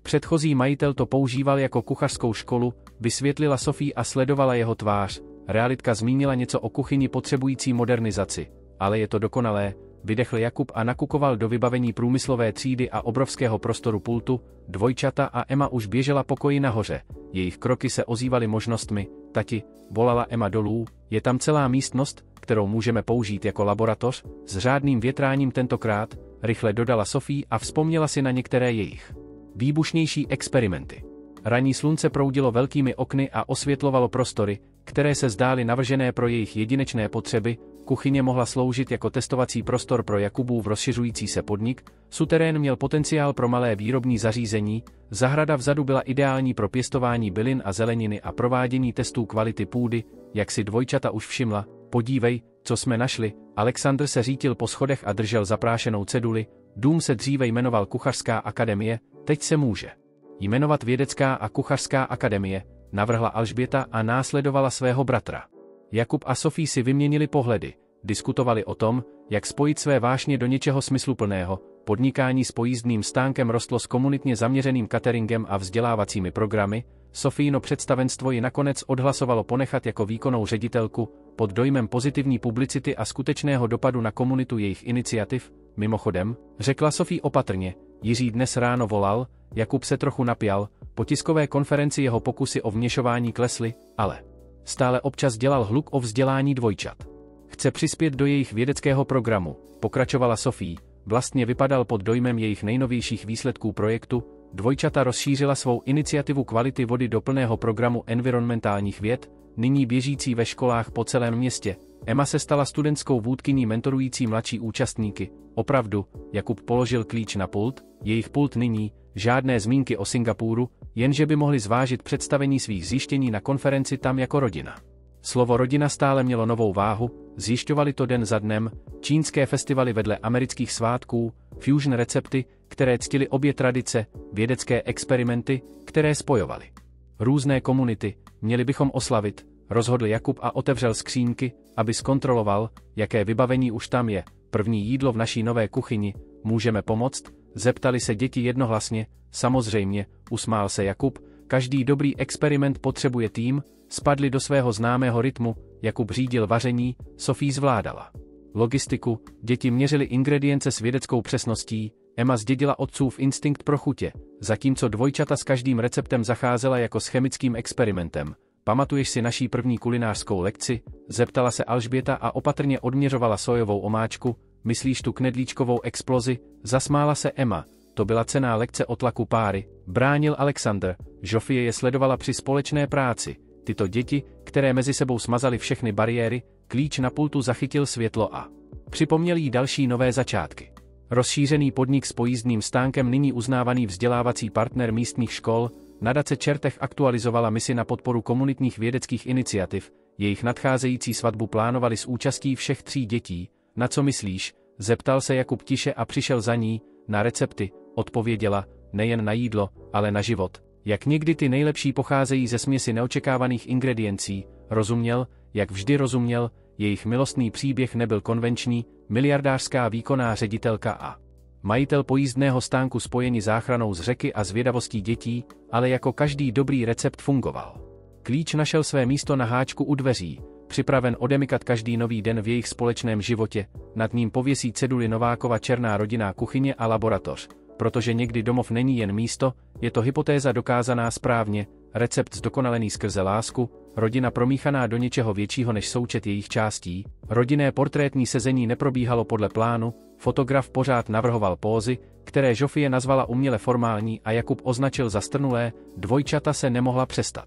Předchozí majitel to používal jako kuchařskou školu, vysvětlila Sophie a sledovala jeho tvář, realitka zmínila něco o kuchyni potřebující modernizaci, ale je to dokonalé, vydechl Jakub a nakukoval do vybavení průmyslové třídy a obrovského prostoru pultu. Dvojčata a Emma už běžela pokoji nahoře. Jejich kroky se ozývaly možnostmi. Tati, volala Emma dolů, je tam celá místnost, kterou můžeme použít jako laboratoř, s řádným větráním tentokrát, rychle dodala Sophie a vzpomněla si na některé jejich výbušnější experimenty. Ranní slunce proudilo velkými okny a osvětlovalo prostory, které se zdály navržené pro jejich jedinečné potřeby. Kuchyně mohla sloužit jako testovací prostor pro Jakubův rozšiřující se podnik, suterén měl potenciál pro malé výrobní zařízení, zahrada vzadu byla ideální pro pěstování bylin a zeleniny a provádění testů kvality půdy, jak si dvojčata už všimla. Podívej, co jsme našli. Alexandr se řítil po schodech a držel zaprášenou ceduli. Dům se dříve jmenoval Kuchařská akademie, teď se může jmenovat Vědecká a kuchařská akademie, navrhla Alžběta a následovala svého bratra. Jakub a Sophie si vyměnili pohledy, diskutovali o tom, jak spojit své vášně do něčeho smysluplného. Podnikání s pojízdným stánkem rostlo s komunitně zaměřeným cateringem a vzdělávacími programy. Sophiino představenstvo ji nakonec odhlasovalo ponechat jako výkonnou ředitelku, pod dojmem pozitivní publicity a skutečného dopadu na komunitu jejich iniciativ. Mimochodem, řekla Sophie opatrně, Jiří dnes ráno volal, Jakub se trochu napjal, po tiskové konferenci jeho pokusy o vměšování klesly, ale stále občas dělal hluk o vzdělání dvojčat. Chce přispět do jejich vědeckého programu, pokračovala Sophie, vlastně vypadal pod dojmem jejich nejnovějších výsledků projektu. Dvojčata rozšířila svou iniciativu kvality vody do plného programu environmentálních věd, nyní běžící ve školách po celém městě. Emma se stala studentskou vůdkyní mentorující mladší účastníky. Opravdu, Jakub položil klíč na pult, jejich pult nyní, žádné zmínky o Singapuru, jenže by mohli zvážit představení svých zjištění na konferenci tam jako rodina. Slovo rodina stále mělo novou váhu, zjišťovali to den za dnem, čínské festivaly vedle amerických svátků, fusion recepty, které ctily obě tradice, vědecké experimenty, které spojovaly různé komunity. Měli bychom oslavit, rozhodl Jakub a otevřel skřínky, aby zkontroloval, jaké vybavení už tam je. První jídlo v naší nové kuchyni, můžeme pomoct? Zeptali se děti jednohlasně. Samozřejmě, usmál se Jakub, každý dobrý experiment potřebuje tým. Spadli do svého známého rytmu, Jakub řídil vaření, Sophie zvládala logistiku, děti měřily ingredience s vědeckou přesností, Emma zdědila otcův instinkt pro chutě, zatímco dvojčata s každým receptem zacházela jako s chemickým experimentem. Pamatuješ si naší první kulinářskou lekci? Zeptala se Alžběta a opatrně odměřovala sojovou omáčku. Myslíš tu knedlíčkovou explozi? Zasmála se Emma. To byla cenná lekce o tlaku páry, bránil Alexandr. Žofie je sledovala při společné práci. Tyto děti, které mezi sebou smazaly všechny bariéry, klíč na pultu zachytil světlo a připomněl jí další nové začátky. Rozšířený podnik s pojízdným stánkem, nyní uznávaný vzdělávací partner místních škol, nadace Čertech aktualizovala misi na podporu komunitních vědeckých iniciativ, jejich nadcházející svatbu plánovali s účastí všech 3 dětí. Na co myslíš? Zeptal se Jakub tiše a přišel za ní. Na recepty, odpověděla, nejen na jídlo, ale na život. Jak někdy ty nejlepší pocházejí ze směsi neočekávaných ingrediencí, rozuměl, jak vždy rozuměl, jejich milostný příběh nebyl konvenční, miliardářská výkonná ředitelka a majitel pojízdného stánku spojeni záchranou z řeky a zvědavostí dětí, ale jako každý dobrý recept fungoval. Klíč našel své místo na háčku u dveří, připraven odemykat každý nový den v jejich společném životě, nad ním pověsí ceduli Novákova černá rodinná kuchyně a laboratoř. Protože někdy domov není jen místo, je to hypotéza dokázaná správně, recept zdokonalený skrze lásku, rodina promíchaná do něčeho většího než součet jejich částí. Rodinné portrétní sezení neprobíhalo podle plánu, fotograf pořád navrhoval pózy, které Žofie nazvala uměle formální a Jakub označil za strnulé. Dvojčata se nemohla přestat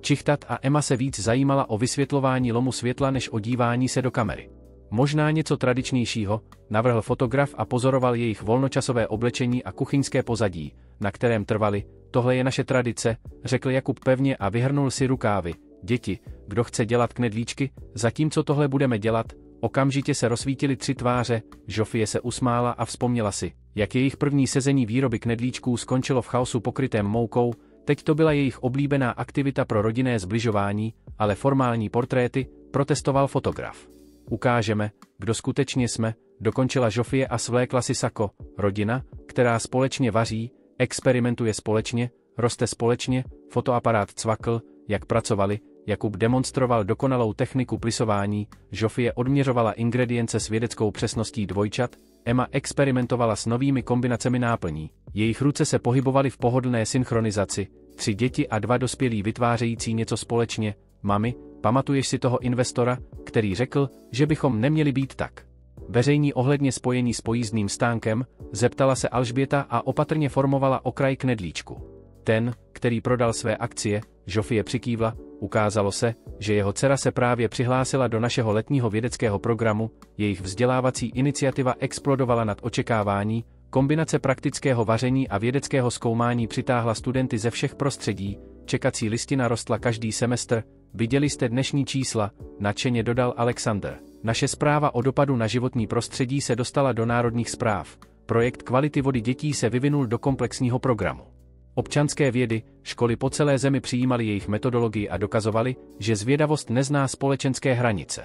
čichtat a Emma se víc zajímala o vysvětlování lomu světla než o dívání se do kamery. Možná něco tradičnějšího, navrhl fotograf a pozoroval jejich volnočasové oblečení a kuchyňské pozadí, na kterém trvali. Tohle je naše tradice, řekl Jakub pevně a vyhrnul si rukávy. Děti, kdo chce dělat knedlíčky, zatímco tohle budeme dělat? Okamžitě se rozsvítily 3 tváře, Žofie se usmála a vzpomněla si, jak jejich první sezení výroby knedlíčků skončilo v chaosu pokrytém moukou. Teď to byla jejich oblíbená aktivita pro rodinné zbližování, ale formální portréty, protestoval fotograf. Ukážeme, kdo skutečně jsme, dokončila Žofie a svlékla si sako. Rodina, která společně vaří, experimentuje společně, roste společně, fotoaparát cvakl, jak pracovali, Jakub demonstroval dokonalou techniku plisování, Žofie odměřovala ingredience s vědeckou přesností dvojčat, Emma experimentovala s novými kombinacemi náplní, jejich ruce se pohybovaly v pohodlné synchronizaci, 3 děti a 2 dospělí vytvářející něco společně. Mami, pamatuješ si toho investora, který řekl, že bychom neměli být tak veřejní ohledně spojení s pojízdným stánkem, zeptala se Alžběta a opatrně formovala okraj knedlíčku. Ten, který prodal své akcie, Žofie přikývla, ukázalo se, že jeho dcera se právě přihlásila do našeho letního vědeckého programu, jejich vzdělávací iniciativa explodovala nad očekávání, kombinace praktického vaření a vědeckého zkoumání přitáhla studenty ze všech prostředí, čekací listina rostla každý semestr, viděli jste dnešní čísla, nadšeně dodal Alexander. Naše zpráva o dopadu na životní prostředí se dostala do národních zpráv, projekt kvality vody dětí se vyvinul do komplexního programu. Občanské vědy, školy po celé zemi přijímaly jejich metodologii a dokazovali, že zvědavost nezná společenské hranice.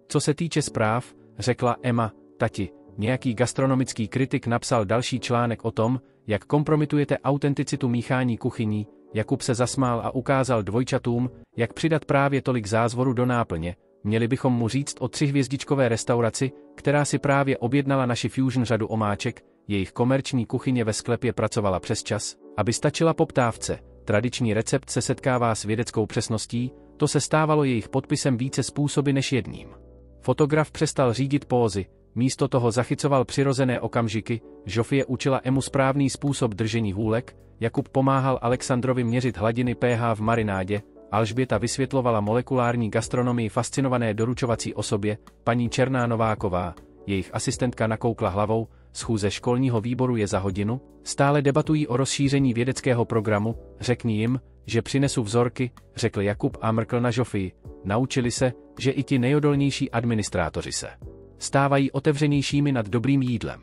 Co se týče zpráv, řekla Emma, tati, nějaký gastronomický kritik napsal další článek o tom, jak kompromitujete autenticitu míchání kuchyní, Jakub se zasmál a ukázal dvojčatům, jak přidat právě tolik zázvoru do náplně, měli bychom mu říct o 3hvězdičkové restauraci, která si právě objednala naši fusion řadu omáček, jejich komerční kuchyně ve sklepě pracovala přes čas, aby stačila poptávce, tradiční recept se setkává s vědeckou přesností, to se stávalo jejich podpisem více způsoby než jedním. Fotograf přestal řídit pózy, místo toho zachycoval přirozené okamžiky, Žofie učila Emu správný způsob držení hůlek, Jakub pomáhal Alexandrovi měřit hladiny pH v marinádě, Alžběta vysvětlovala molekulární gastronomii fascinované doručovací osobě, paní Černá Nováková, jejich asistentka nakoukla hlavou, schůze školního výboru je za hodinu, stále debatují o rozšíření vědeckého programu, řekni jim, že přinesu vzorky, řekl Jakub a mrkl na Žofii, naučili se, že i ti nejodolnější administrátoři se stávají otevřenějšími nad dobrým jídlem.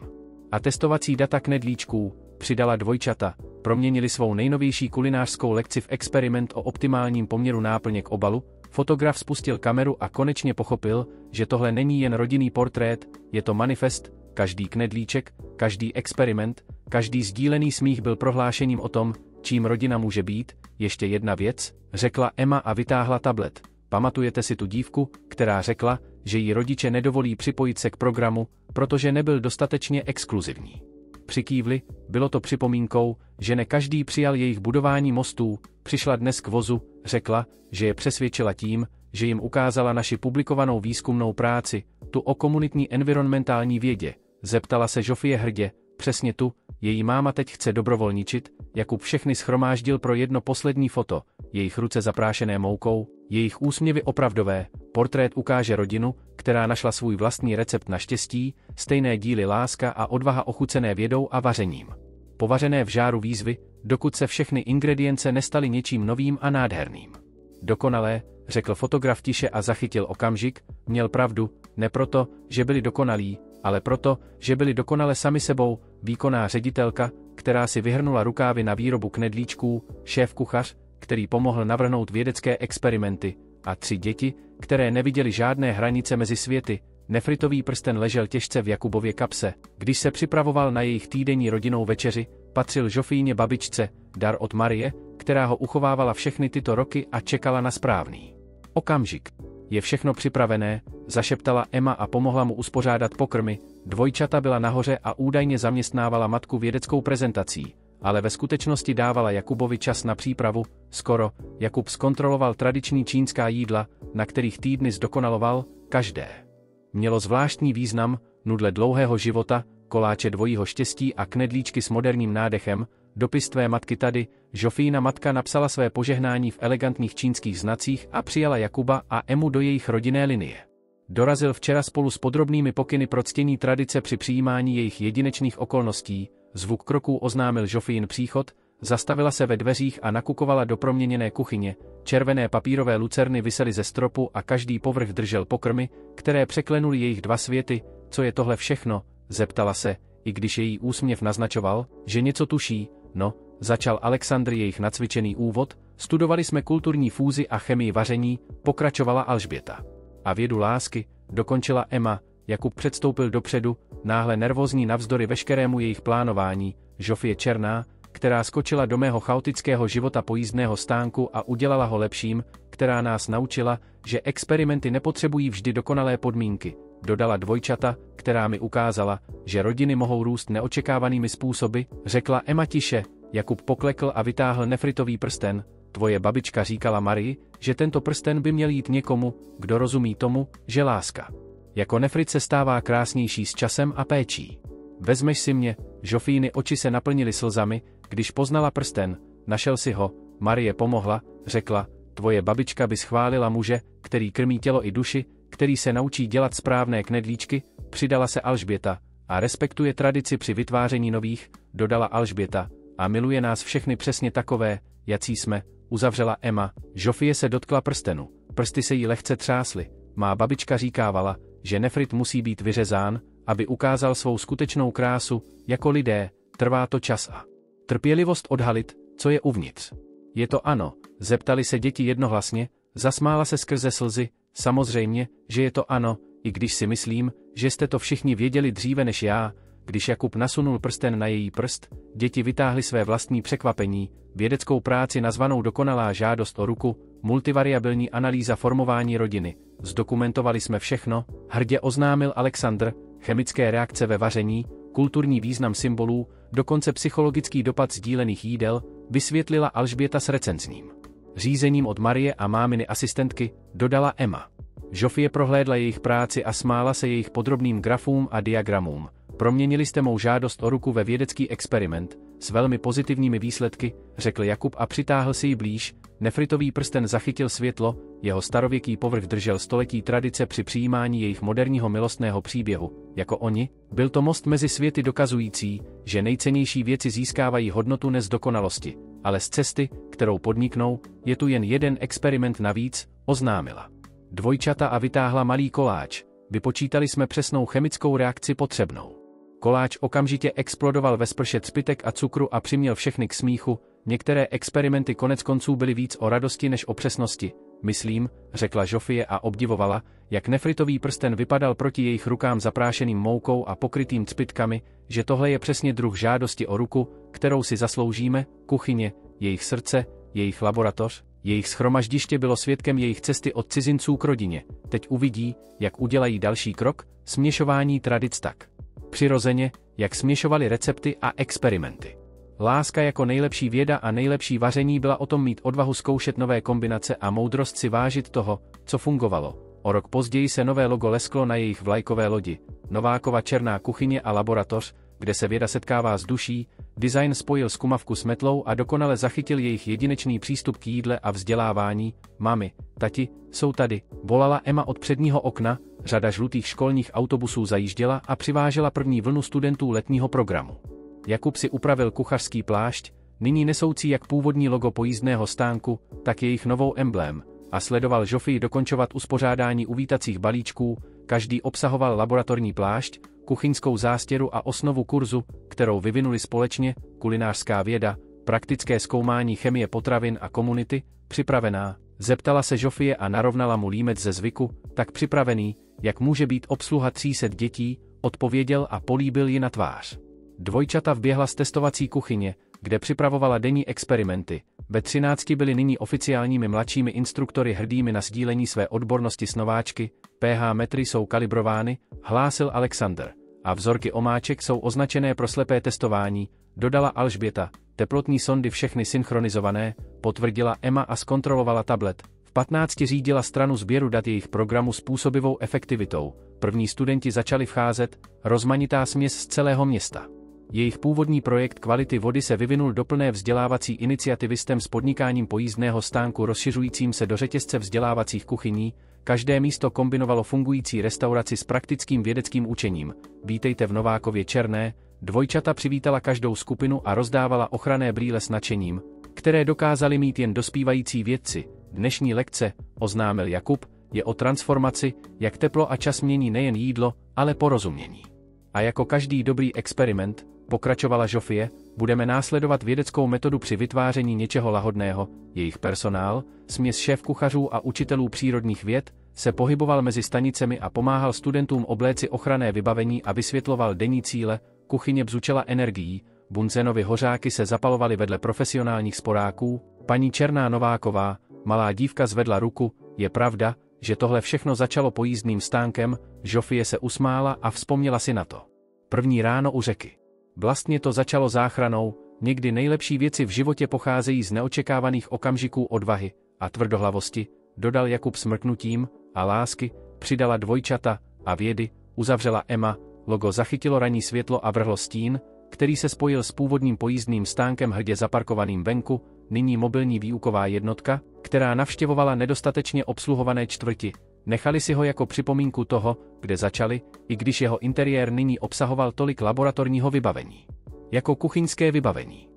A testovací data knedlíčků, přidala dvojčata, proměnili svou nejnovější kulinářskou lekci v experiment o optimálním poměru náplně k obalu, fotograf spustil kameru a konečně pochopil, že tohle není jen rodinný portrét, je to manifest, každý knedlíček, každý experiment, každý sdílený smích byl prohlášením o tom, čím rodina může být. Ještě jedna věc, řekla Emma a vytáhla tablet. Pamatujete si tu dívku, která řekla, že jí rodiče nedovolí připojit se k programu, protože nebyl dostatečně exkluzivní. Přikývli, bylo to připomínkou, že ne každý přijal jejich budování mostů, přišla dnes k vozu, řekla, že je přesvědčila tím, že jim ukázala naši publikovanou výzkumnou práci, tu o komunitní environmentální vědě, zeptala se Žofie hrdě, přesně tu, její máma teď chce dobrovolničit, Jakub všechny shromáždil pro jedno poslední foto, jejich ruce zaprášené moukou, jejich úsměvy opravdové, portrét ukáže rodinu, která našla svůj vlastní recept na štěstí, stejné díly láska a odvaha ochucené vědou a vařením. Povařené v žáru výzvy, dokud se všechny ingredience nestaly něčím novým a nádherným. Dokonalé, řekl fotograf tiše a zachytil okamžik, měl pravdu, ne proto, že byli dokonalí, ale proto, že byli dokonale sami sebou, výkonná ředitelka, která si vyhrnula rukávy na výrobu knedlíčků, šéf-kuchař, který pomohl navrhnout vědecké experimenty, a 3 děti, které neviděly žádné hranice mezi světy. Nefritový prsten ležel těžce v Jakubově kapse, když se připravoval na jejich týdenní rodinnou večeři, patřil Žofíně babičce, dar od Marie, která ho uchovávala všechny tyto roky a čekala na správný okamžik. Je všechno připravené, zašeptala Emma a pomohla mu uspořádat pokrmy, dvojčata byla nahoře a údajně zaměstnávala matku vědeckou prezentací, ale ve skutečnosti dávala Jakubovi čas na přípravu, skoro, Jakub zkontroloval tradiční čínská jídla, na kterých týdny zdokonaloval, každé mělo zvláštní význam, nudle dlouhého života, koláče dvojího štěstí a knedlíčky s moderním nádechem, dopis tvé matky tady, Žofína matka napsala své požehnání v elegantních čínských znacích a přijala Jakuba a Emu do jejich rodinné linie. Dorazil včera spolu s podrobnými pokyny pro ctění tradice při přijímání jejich jedinečných okolností, zvuk kroků oznámil Žofín příchod, zastavila se ve dveřích a nakukovala do proměněné kuchyně, červené papírové lucerny visely ze stropu a každý povrch držel pokrmy, které překlenuly jejich 2 světy. Co je tohle všechno, zeptala se, i když její úsměv naznačoval, že něco tuší. No, začal Alexandr jejich nacvičený úvod, studovali jsme kulturní fúzi a chemii vaření, pokračovala Alžběta. A vědu lásky, dokončila Emma, Jakub předstoupil dopředu, náhle nervózní navzdory veškerému jejich plánování, Žofie Černá, která skočila do mého chaotického života pojízdného stánku a udělala ho lepším, která nás naučila, že experimenty nepotřebují vždy dokonalé podmínky, dodala dvojčata, která mi ukázala, že rodiny mohou růst neočekávanými způsoby, řekla Emma tiše. Jakub poklekl a vytáhl nefritový prsten. Tvoje babička říkala Marii, že tento prsten by měl jít někomu, kdo rozumí tomu, že láska jako nefrit se stává krásnější s časem a péčí. Vezmeš si mě? Žofíny oči se naplnily slzami, když poznala prsten. Našel si ho, Marie pomohla, řekla, tvoje babička by schválila muže, který krmí tělo i duši, který se naučí dělat správné knedlíčky, přidala se Alžběta, a respektuje tradici při vytváření nových, dodala Alžběta, a miluje nás všechny přesně takové, jací jsme, uzavřela Emma. Žofie se dotkla prstenu, prsty se jí lehce třásly. Má babička říkávala, že nefrit musí být vyřezán, aby ukázal svou skutečnou krásu, jako lidé, trvá to čas a trpělivost odhalit, co je uvnitř. Je to ano, zeptali se děti jednohlasně, zasmála se skrze slzy, samozřejmě, že je to ano, i když si myslím, že jste to všichni věděli dříve než já. Když Jakub nasunul prsten na její prst, děti vytáhly své vlastní překvapení, vědeckou práci nazvanou Dokonalá žádost o ruku, multivariabilní analýza formování rodiny. Zdokumentovali jsme všechno, hrdě oznámil Alexandr, chemické reakce ve vaření, kulturní význam symbolů, dokonce psychologický dopad sdílených jídel, vysvětlila Alžběta s recenzním řízením od Marie a máminy asistentky, dodala Emma. Žofie prohlédla jejich práci a smála se jejich podrobným grafům a diagramům. Proměnili jste mou žádost o ruku ve vědecký experiment, s velmi pozitivními výsledky, řekl Jakub a přitáhl si ji blíž. Nefritový prsten zachytil světlo, jeho starověký povrch držel století tradice při přijímání jejich moderního milostného příběhu. Jako oni, byl to most mezi světy dokazující, že nejcennější věci získávají hodnotu ne z dokonalosti, ale z cesty, kterou podniknou. Je tu jen jeden experiment navíc, oznámila dvojčata a vytáhla malý koláč. Vypočítali jsme přesnou chemickou reakci potřebnou. Koláč okamžitě explodoval ve sprše třpitek a cukru a přiměl všechny k smíchu. Některé experimenty koneckonců byly víc o radosti než o přesnosti, myslím, řekla Žofie a obdivovala, jak nefritový prsten vypadal proti jejich rukám zaprášeným moukou a pokrytým třpitkami, že tohle je přesně druh žádosti o ruku, kterou si zasloužíme. Kuchyně, jejich srdce, jejich laboratoř, jejich shromaždiště bylo svědkem jejich cesty od cizinců k rodině. Teď uvidí, jak udělají další krok, směšování tradic tak přirozeně, jak směšovali recepty a experimenty. Láska jako nejlepší věda a nejlepší vaření byla o tom mít odvahu zkoušet nové kombinace a moudrost si vážit toho, co fungovalo. O rok později se nové logo lesklo na jejich vlajkové lodi. Novákova černá kuchyně a laboratoř, kde se věda setkává s duší, design spojil zkumavku s metlou a dokonale zachytil jejich jedinečný přístup k jídle a vzdělávání. Mami, tati, jsou tady, volala Emma od předního okna, řada žlutých školních autobusů zajížděla a přivážela první vlnu studentů letního programu. Jakub si upravil kuchařský plášť, nyní nesoucí jak původní logo pojízdného stánku, tak jejich novou emblém, a sledoval Žofii dokončovat uspořádání uvítacích balíčků. Každý obsahoval laboratorní plášť, kuchyňskou zástěru a osnovu kurzu, kterou vyvinuli společně, kulinářská věda, praktické zkoumání chemie potravin a komunity. Připravená? Zeptala se Žofie a narovnala mu límec ze zvyku. Tak připravený, jak může být obsluha 300 dětí, odpověděl a políbil ji na tvář. Dvojčata vběhla z testovací kuchyně, kde připravovala denní experimenty. Ve 13 byli nyní oficiálními mladšími instruktory hrdými na sdílení své odbornosti s nováčky. pH metry jsou kalibrovány, hlásil Alexandr, a vzorky omáček jsou označené pro slepé testování, dodala Alžběta. Teplotní sondy všechny synchronizované, potvrdila Emma a zkontrolovala tablet. V 15 řídila stranu sběru dat jejich programu s působivou efektivitou. První studenti začali vcházet, rozmanitá směs z celého města. Jejich původní projekt kvality vody se vyvinul do plné vzdělávací iniciativy s podnikáním pojízdného stánku rozšiřujícím se do řetězce vzdělávacích kuchyní. Každé místo kombinovalo fungující restauraci s praktickým vědeckým učením. Vítejte v Novákově Černé. Dvojčata přivítala každou skupinu a rozdávala ochranné brýle s nadšením, které dokázali mít jen dospívající vědci. Dnešní lekce, oznámil Jakub, je o transformaci, jak teplo a čas mění nejen jídlo, ale porozumění. A jako každý dobrý experiment, pokračovala Žofie, budeme následovat vědeckou metodu při vytváření něčeho lahodného. Jejich personál, směs šéfkuchařů a učitelů přírodních věd, se pohyboval mezi stanicemi a pomáhal studentům obléci ochranné vybavení a vysvětloval denní cíle. Kuchyně bzučela energií, Bunzenovy hořáky se zapalovaly vedle profesionálních sporáků. Paní Černá Nováková, malá dívka, zvedla ruku. Je pravda, že tohle všechno začalo pojízdným stánkem? Žofie se usmála a vzpomněla si na to. První ráno u řeky. Vlastně to začalo záchranou. Někdy nejlepší věci v životě pocházejí z neočekávaných okamžiků odvahy a tvrdohlavosti, dodal Jakub smrknutím, a lásky, přidala dvojčata a vědy, uzavřela Emma. Logo zachytilo ranní světlo a vrhlo stín, který se spojil s původním pojízdným stánkem hrdě zaparkovaným venku, nyní mobilní výuková jednotka, která navštěvovala nedostatečně obsluhované čtvrti. Nechali si ho jako připomínku toho, kde začali, i když jeho interiér nyní obsahoval tolik laboratorního vybavení. Jako kuchyňské vybavení.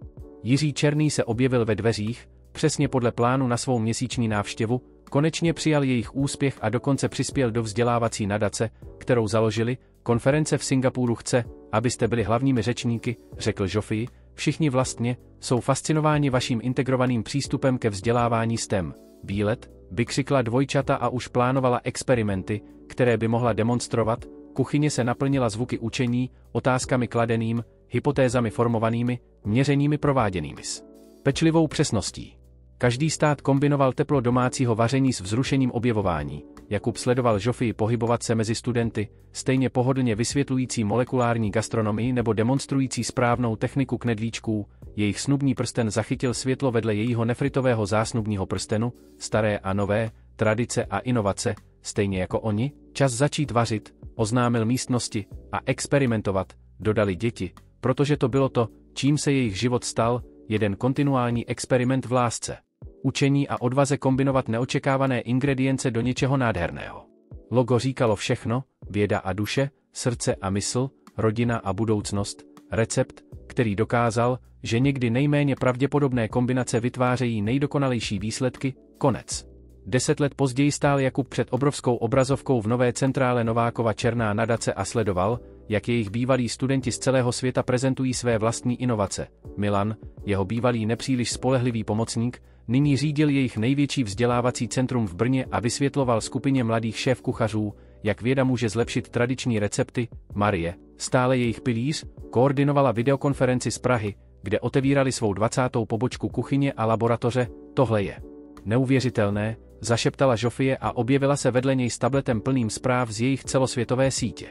Jiří Černý se objevil ve dveřích, přesně podle plánu na svou měsíční návštěvu, konečně přijal jejich úspěch a dokonce přispěl do vzdělávací nadace, kterou založili. Konference v Singapuru chce, abyste byli hlavními řečníky, řekl Žofii. Všichni vlastně jsou fascinováni vaším integrovaným přístupem ke vzdělávání STEM. Výlet, vykřikla dvojčata a už plánovala experimenty, které by mohla demonstrovat. Kuchyně se naplnila zvuky učení, otázkami kladeným, hypotézami formovanými, měřeními prováděnými s pečlivou přesností. Každý stát kombinoval teplo domácího vaření s vzrušením objevování. Jakub sledoval Žofii pohybovat se mezi studenty, stejně pohodlně vysvětlující molekulární gastronomii nebo demonstrující správnou techniku knedlíčků. Jejich snubní prsten zachytil světlo vedle jejího nefritového zásnubního prstenu, staré a nové, tradice a inovace, stejně jako oni. Čas začít vařit, oznámil místnosti, a experimentovat, dodali děti, protože to bylo to, čím se jejich život stal, jeden kontinuální experiment v lásce. Učení a odvaze kombinovat neočekávané ingredience do něčeho nádherného. Logo říkalo všechno, věda a duše, srdce a mysl, rodina a budoucnost, recept, který dokázal, že někdy nejméně pravděpodobné kombinace vytvářejí nejdokonalejší výsledky, konec. 10 let později stál Jakub před obrovskou obrazovkou v nové centrále Novákova Černá nadace a sledoval, jak jejich bývalí studenti z celého světa prezentují své vlastní inovace. Milan, jeho bývalý nepříliš spolehlivý pomocník, nyní řídil jejich největší vzdělávací centrum v Brně a vysvětloval skupině mladých šéfkuchařů, jak věda může zlepšit tradiční recepty. Marie, stále jejich pilíř, koordinovala videokonferenci z Prahy, kde otevírali svou 20. pobočku kuchyně a laboratoře. Tohle je neuvěřitelné, zašeptala Žofie a objevila se vedle něj s tabletem plným zpráv z jejich celosvětové sítě.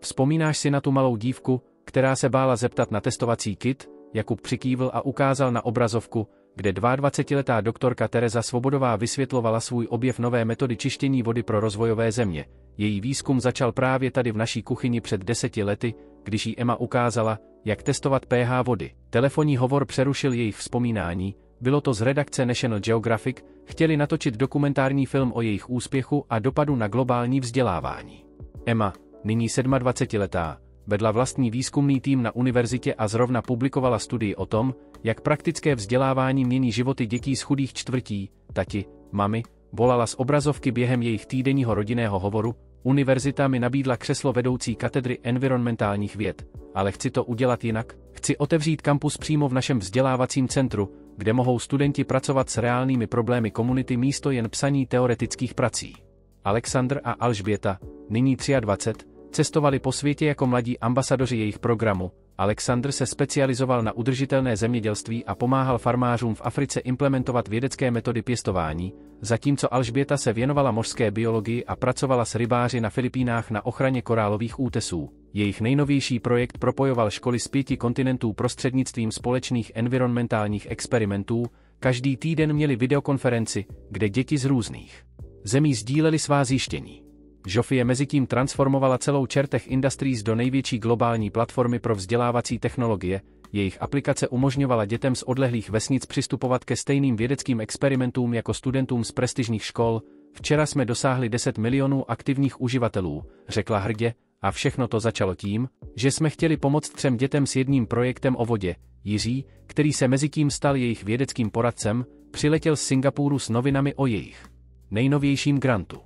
Vzpomínáš si na tu malou dívku, která se bála zeptat na testovací kit? Jakub přikývl a ukázal na obrazovku, kde 22letá doktorka Tereza Svobodová vysvětlovala svůj objev nové metody čištění vody pro rozvojové země. Její výzkum začal právě tady v naší kuchyni před 10 lety, když jí Emma ukázala, jak testovat pH vody. Telefonní hovor přerušil jejich vzpomínání, bylo to z redakce National Geographic, chtěli natočit dokumentární film o jejich úspěchu a dopadu na globální vzdělávání. Emma, nyní 27letá, vedla vlastní výzkumný tým na univerzitě a zrovna publikovala studii o tom, jak praktické vzdělávání mění životy dětí z chudých čtvrtí. Tati, mami, volala z obrazovky během jejich týdenního rodinného hovoru. Univerzita mi nabídla křeslo vedoucí katedry environmentálních věd, ale chci to udělat jinak. Chci otevřít kampus přímo v našem vzdělávacím centru, kde mohou studenti pracovat s reálnými problémy komunity místo jen psaní teoretických prací. Alexandr a Alžběta, nyní 23, cestovali po světě jako mladí ambasadoři jejich programu. Alexandr se specializoval na udržitelné zemědělství a pomáhal farmářům v Africe implementovat vědecké metody pěstování, zatímco Alžběta se věnovala mořské biologii a pracovala s rybáři na Filipínách na ochraně korálových útesů. Jejich nejnovější projekt propojoval školy z 5 kontinentů prostřednictvím společných environmentálních experimentů. Každý týden měli videokonferenci, kde děti z různých zemí sdíleli svá zjištění. Žofie mezitím transformovala celou Čertech Industries do největší globální platformy pro vzdělávací technologie. Jejich aplikace umožňovala dětem z odlehlých vesnic přistupovat ke stejným vědeckým experimentům jako studentům z prestižních škol. Včera jsme dosáhli 10 milionů aktivních uživatelů, řekla hrdě, a všechno to začalo tím, že jsme chtěli pomoct 3 dětem s jedním projektem o vodě. Jiří, který se mezitím stal jejich vědeckým poradcem, přiletěl z Singapuru s novinami o jejich nejnovějším grantu.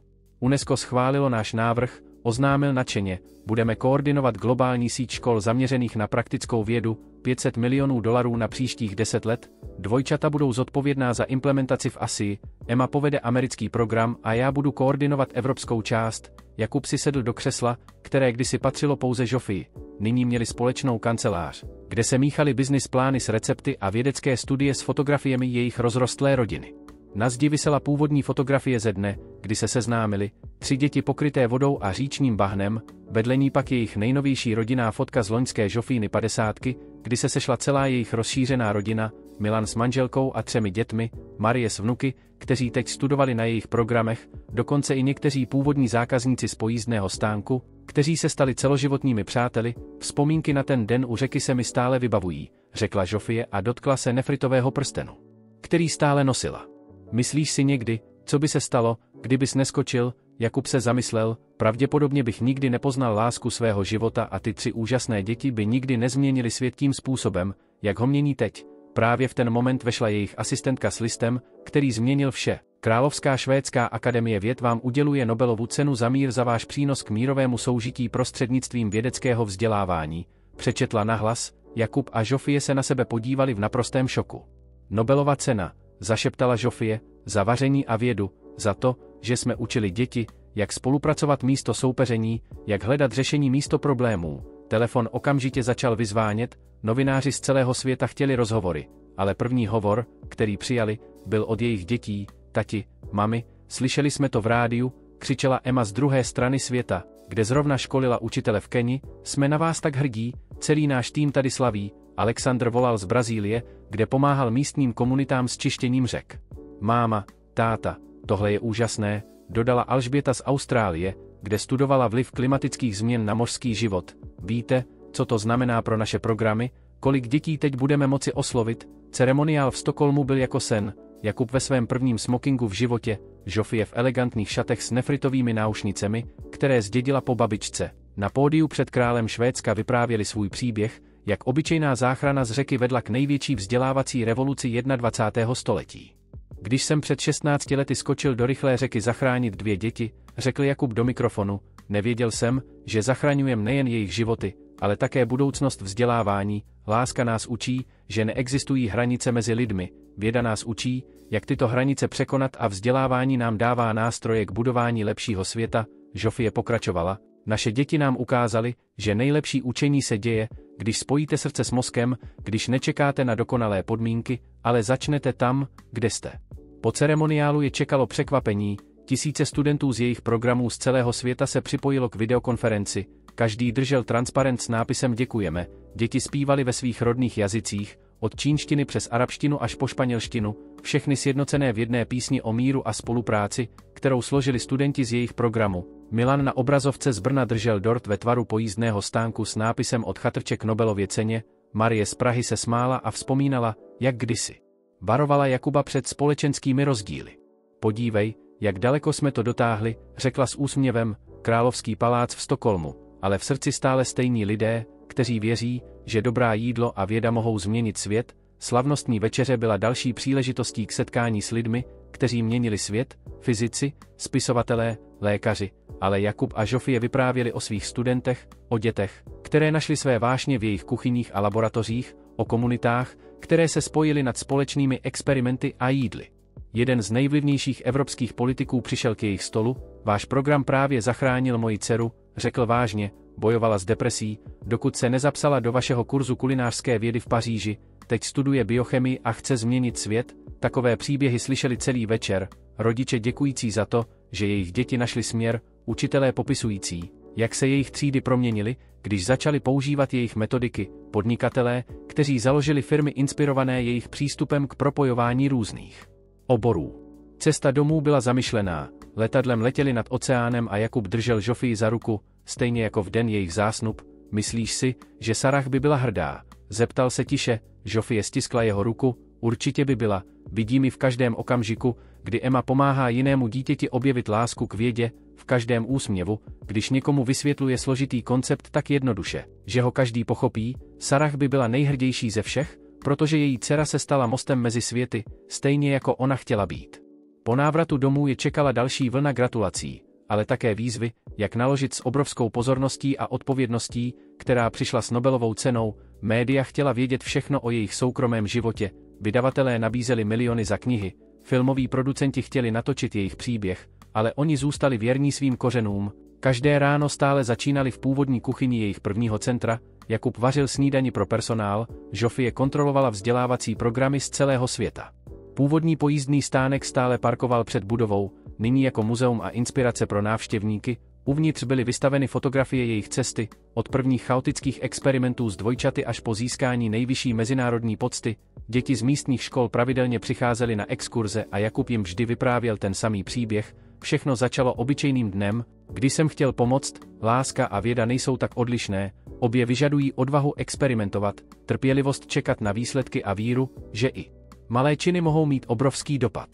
UNESCO schválilo náš návrh, oznámil nadšeně, budeme koordinovat globální síť škol zaměřených na praktickou vědu, $500 milionů na příštích 10 let, dvojčata budou zodpovědná za implementaci v Asii, Emma povede americký program a já budu koordinovat evropskou část. Jakub si sedl do křesla, které kdysi patřilo pouze Žofii. nyní měli společnou kancelář, kde se míchaly business plány s recepty a vědecké studie s fotografiemi jejich rozrostlé rodiny. Na zdi visela původní fotografie ze dne, kdy se seznámili, 3 děti pokryté vodou a říčním bahnem, vedle ní pak jejich nejnovější rodinná fotka z loňské Žofíny 50, kdy se sešla celá jejich rozšířená rodina, Milan s manželkou a 3 dětmi, Marie s vnuky, kteří teď studovali na jejich programech, dokonce i někteří původní zákazníci z pojízdného stánku, kteří se stali celoživotními přáteli. Vzpomínky na ten den u řeky se mi stále vybavují, řekla Žofie a dotkla se nefritového prstenu, který stále nosila. Myslíš si někdy, co by se stalo, kdybys neskočil? Jakub se zamyslel, pravděpodobně bych nikdy nepoznal lásku svého života a ty 3 úžasné děti by nikdy nezměnili svět tím způsobem, jak ho mění teď. Právě v ten moment vešla jejich asistentka s listem, který změnil vše. Královská švédská akademie věd vám uděluje Nobelovu cenu za mír za váš přínos k mírovému soužití prostřednictvím vědeckého vzdělávání, přečetla nahlas. Jakub a Žofie se na sebe podívali v naprostém šoku. Nobelova cena, zašeptala Žofie, za vaření a vědu, za to, že jsme učili děti, jak spolupracovat místo soupeření, jak hledat řešení místo problémů. Telefon okamžitě začal vyzvánět, novináři z celého světa chtěli rozhovory, ale první hovor, který přijali, byl od jejich dětí. Tati, mami, slyšeli jsme to v rádiu, křičela Emma z druhé strany světa, kde zrovna školila učitele v Keni, jsme na vás tak hrdí, celý náš tým tady slaví. Alexandr volal z Brazílie, kde pomáhal místním komunitám s čištěním řek. Máma, táta, tohle je úžasné, dodala Alžběta z Austrálie, kde studovala vliv klimatických změn na mořský život. Víte, co to znamená pro naše programy? Kolik dětí teď budeme moci oslovit? Ceremoniál v Stockholmu byl jako sen. Jakub ve svém prvním smokingu v životě, Žofie v elegantních šatech s nefritovými náušnicemi, které zdědila po babičce. Na pódiu před králem Švédska vyprávěli svůj příběh, jak obyčejná záchrana z řeky vedla k největší vzdělávací revoluci 21. století. Když jsem před 16 lety skočil do rychlé řeky zachránit 2 děti, řekl Jakub do mikrofonu, nevěděl jsem, že zachraňujem nejen jejich životy, ale také budoucnost vzdělávání. Láska nás učí, že neexistují hranice mezi lidmi, věda nás učí, jak tyto hranice překonat a vzdělávání nám dává nástroje k budování lepšího světa. Žofie pokračovala, naše děti nám ukázaly, že nejlepší učení se děje, když spojíte srdce s mozkem, když nečekáte na dokonalé podmínky, ale začnete tam, kde jste. Po ceremoniálu je čekalo překvapení, tisíce studentů z jejich programů z celého světa se připojilo k videokonferenci, každý držel transparent s nápisem děkujeme, děti zpívali ve svých rodných jazycích, od čínštiny přes arabštinu až po španělštinu, všechny sjednocené v jedné písni o míru a spolupráci, kterou složili studenti z jejich programu. Milan na obrazovce z Brna držel dort ve tvaru pojízdného stánku s nápisem od chatrče k Nobelově ceně, Marie z Prahy se smála a vzpomínala, jak kdysi varovala Jakuba před společenskými rozdíly. Podívej, jak daleko jsme to dotáhli, řekla s úsměvem, královský palác v Stockholmu, ale v srdci stále stejní lidé, kteří věří, že dobrá jídlo a věda mohou změnit svět. Slavnostní večeře byla další příležitostí k setkání s lidmi, kteří měnili svět, fyzici, spisovatelé, lékaři, ale Jakub a Žofie vyprávěli o svých studentech, o dětech, které našly své vášně v jejich kuchyních a laboratořích, o komunitách, které se spojily nad společnými experimenty a jídly. Jeden z nejvlivnějších evropských politiků přišel k jejich stolu, váš program právě zachránil moji dceru, řekl vážně, bojovala s depresí, dokud se nezapsala do vašeho kurzu kulinářské vědy v Paříži, teď studuje biochemii a chce změnit svět. Takové příběhy slyšeli celý večer, rodiče děkující za to, že jejich děti našli směr, učitelé popisující, jak se jejich třídy proměnily, když začali používat jejich metodiky, podnikatelé, kteří založili firmy inspirované jejich přístupem k propojování různých oborů. Cesta domů byla zamyšlená, letadlem letěli nad oceánem a Jakub držel Žofii za ruku, stejně jako v den jejich zásnub. Myslíš si, že Sarah by byla hrdá? Zeptal se tiše, Žofie stiskla jeho ruku, určitě by byla, vidí mi v každém okamžiku, kdy Emma pomáhá jinému dítěti objevit lásku k vědě, v každém úsměvu, když někomu vysvětluje složitý koncept tak jednoduše, že ho každý pochopí. Sarah by byla nejhrdější ze všech, protože její dcera se stala mostem mezi světy, stejně jako ona chtěla být. Po návratu domů je čekala další vlna gratulací, ale také výzvy, jak naložit s obrovskou pozorností a odpovědností, která přišla s Nobelovou cenou. Média chtěla vědět všechno o jejich soukromém životě, vydavatelé nabízeli miliony za knihy, filmoví producenti chtěli natočit jejich příběh, ale oni zůstali věrní svým kořenům. Každé ráno stále začínali v původní kuchyni jejich prvního centra, Jakub vařil snídani pro personál, Žofie kontrolovala vzdělávací programy z celého světa. Původní pojízdný stánek stále parkoval před budovou, nyní jako muzeum a inspirace pro návštěvníky, uvnitř byly vystaveny fotografie jejich cesty, od prvních chaotických experimentů s dvojčaty až po získání nejvyšší mezinárodní pocty. Děti z místních škol pravidelně přicházely na exkurze a Jakub jim vždy vyprávěl ten samý příběh. Všechno začalo obyčejným dnem, kdy jsem chtěl pomoct, láska a věda nejsou tak odlišné, obě vyžadují odvahu experimentovat, trpělivost čekat na výsledky a víru, že i malé činy mohou mít obrovský dopad.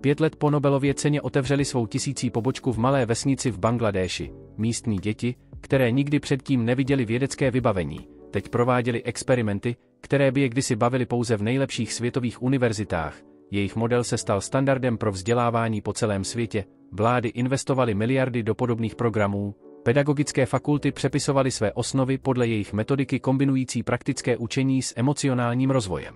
5 let po Nobelově ceně otevřeli svou 1000. pobočku v malé vesnici v Bangladéši. Místní děti, které nikdy předtím neviděli vědecké vybavení, teď prováděli experimenty, které by je kdysi bavily pouze v nejlepších světových univerzitách. Jejich model se stal standardem pro vzdělávání po celém světě, vlády investovaly miliardy do podobných programů, pedagogické fakulty přepisovaly své osnovy podle jejich metodiky kombinující praktické učení s emocionálním rozvojem.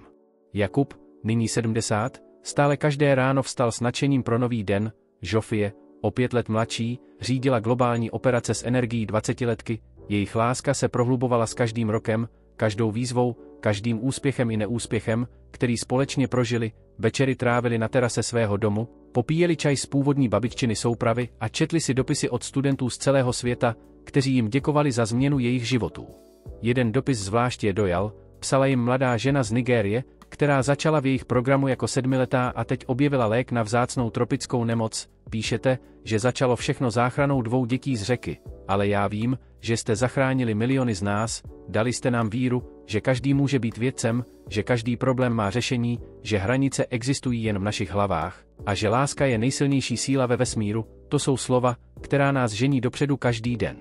Jakub, nyní 70, stále každé ráno vstal s nadšením pro nový den. Žofie, o 5 let mladší, řídila globální operace s energií 20letky, jejich láska se prohlubovala s každým rokem, každou výzvou, každým úspěchem i neúspěchem, který společně prožili. Večery trávili na terase svého domu, popíjeli čaj z původní babiččiny soupravy a četli si dopisy od studentů z celého světa, kteří jim děkovali za změnu jejich životů. Jeden dopis zvlášť je dojal, psala jim mladá žena z Nigérie, která začala v jejich programu jako 7letá a teď objevila lék na vzácnou tropickou nemoc. Píšete, že začalo všechno záchranou 2 dětí z řeky, ale já vím, že jste zachránili miliony z nás, dali jste nám víru, že každý může být vědcem, že každý problém má řešení, že hranice existují jen v našich hlavách a že láska je nejsilnější síla ve vesmíru. To jsou slova, která nás žení dopředu každý den.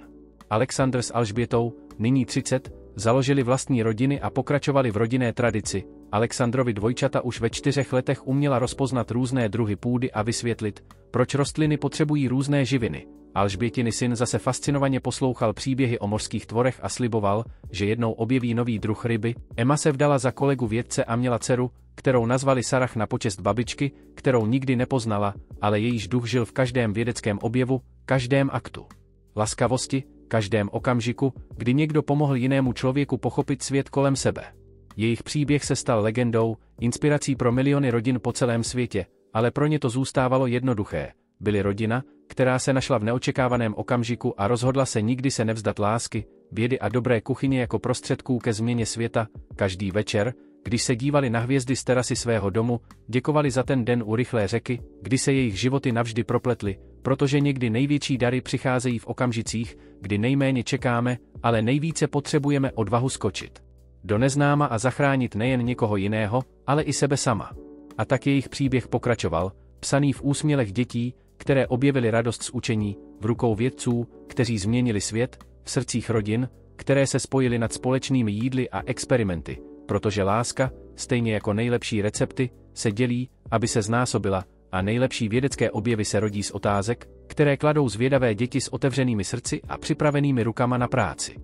Alexandr s Alžbětou, nyní 30, založili vlastní rodiny a pokračovali v rodinné tradici. Alexandrovi dvojčata už ve 4 letech uměla rozpoznat různé druhy půdy a vysvětlit, proč rostliny potřebují různé živiny. Alžbětiny syn zase fascinovaně poslouchal příběhy o mořských tvorech a sliboval, že jednou objeví nový druh ryby. Emma se vdala za kolegu vědce a měla dceru, kterou nazvali Sarah na počest babičky, kterou nikdy nepoznala, ale jejíž duch žil v každém vědeckém objevu, každém aktu laskavosti, každém okamžiku, kdy někdo pomohl jinému člověku pochopit svět kolem sebe. Jejich příběh se stal legendou, inspirací pro miliony rodin po celém světě, ale pro ně to zůstávalo jednoduché. Byli rodina, která se našla v neočekávaném okamžiku a rozhodla se nikdy se nevzdat lásky, vědy a dobré kuchyně jako prostředků ke změně světa. Každý večer, když se dívali na hvězdy z terasy svého domu, děkovali za ten den u rychlé řeky, kdy se jejich životy navždy propletly, protože někdy největší dary přicházejí v okamžicích, kdy nejméně čekáme, ale nejvíce potřebujeme odvahu skočit do neznáma a zachránit nejen někoho jiného, ale i sebe sama. A tak jejich příběh pokračoval, psaný v úsmělech dětí, které objevily radost z učení, v rukou vědců, kteří změnili svět, v srdcích rodin, které se spojily nad společnými jídly a experimenty, protože láska, stejně jako nejlepší recepty, se dělí, aby se znásobila, a nejlepší vědecké objevy se rodí z otázek, které kladou zvědavé děti s otevřenými srdci a připravenými rukama na práci.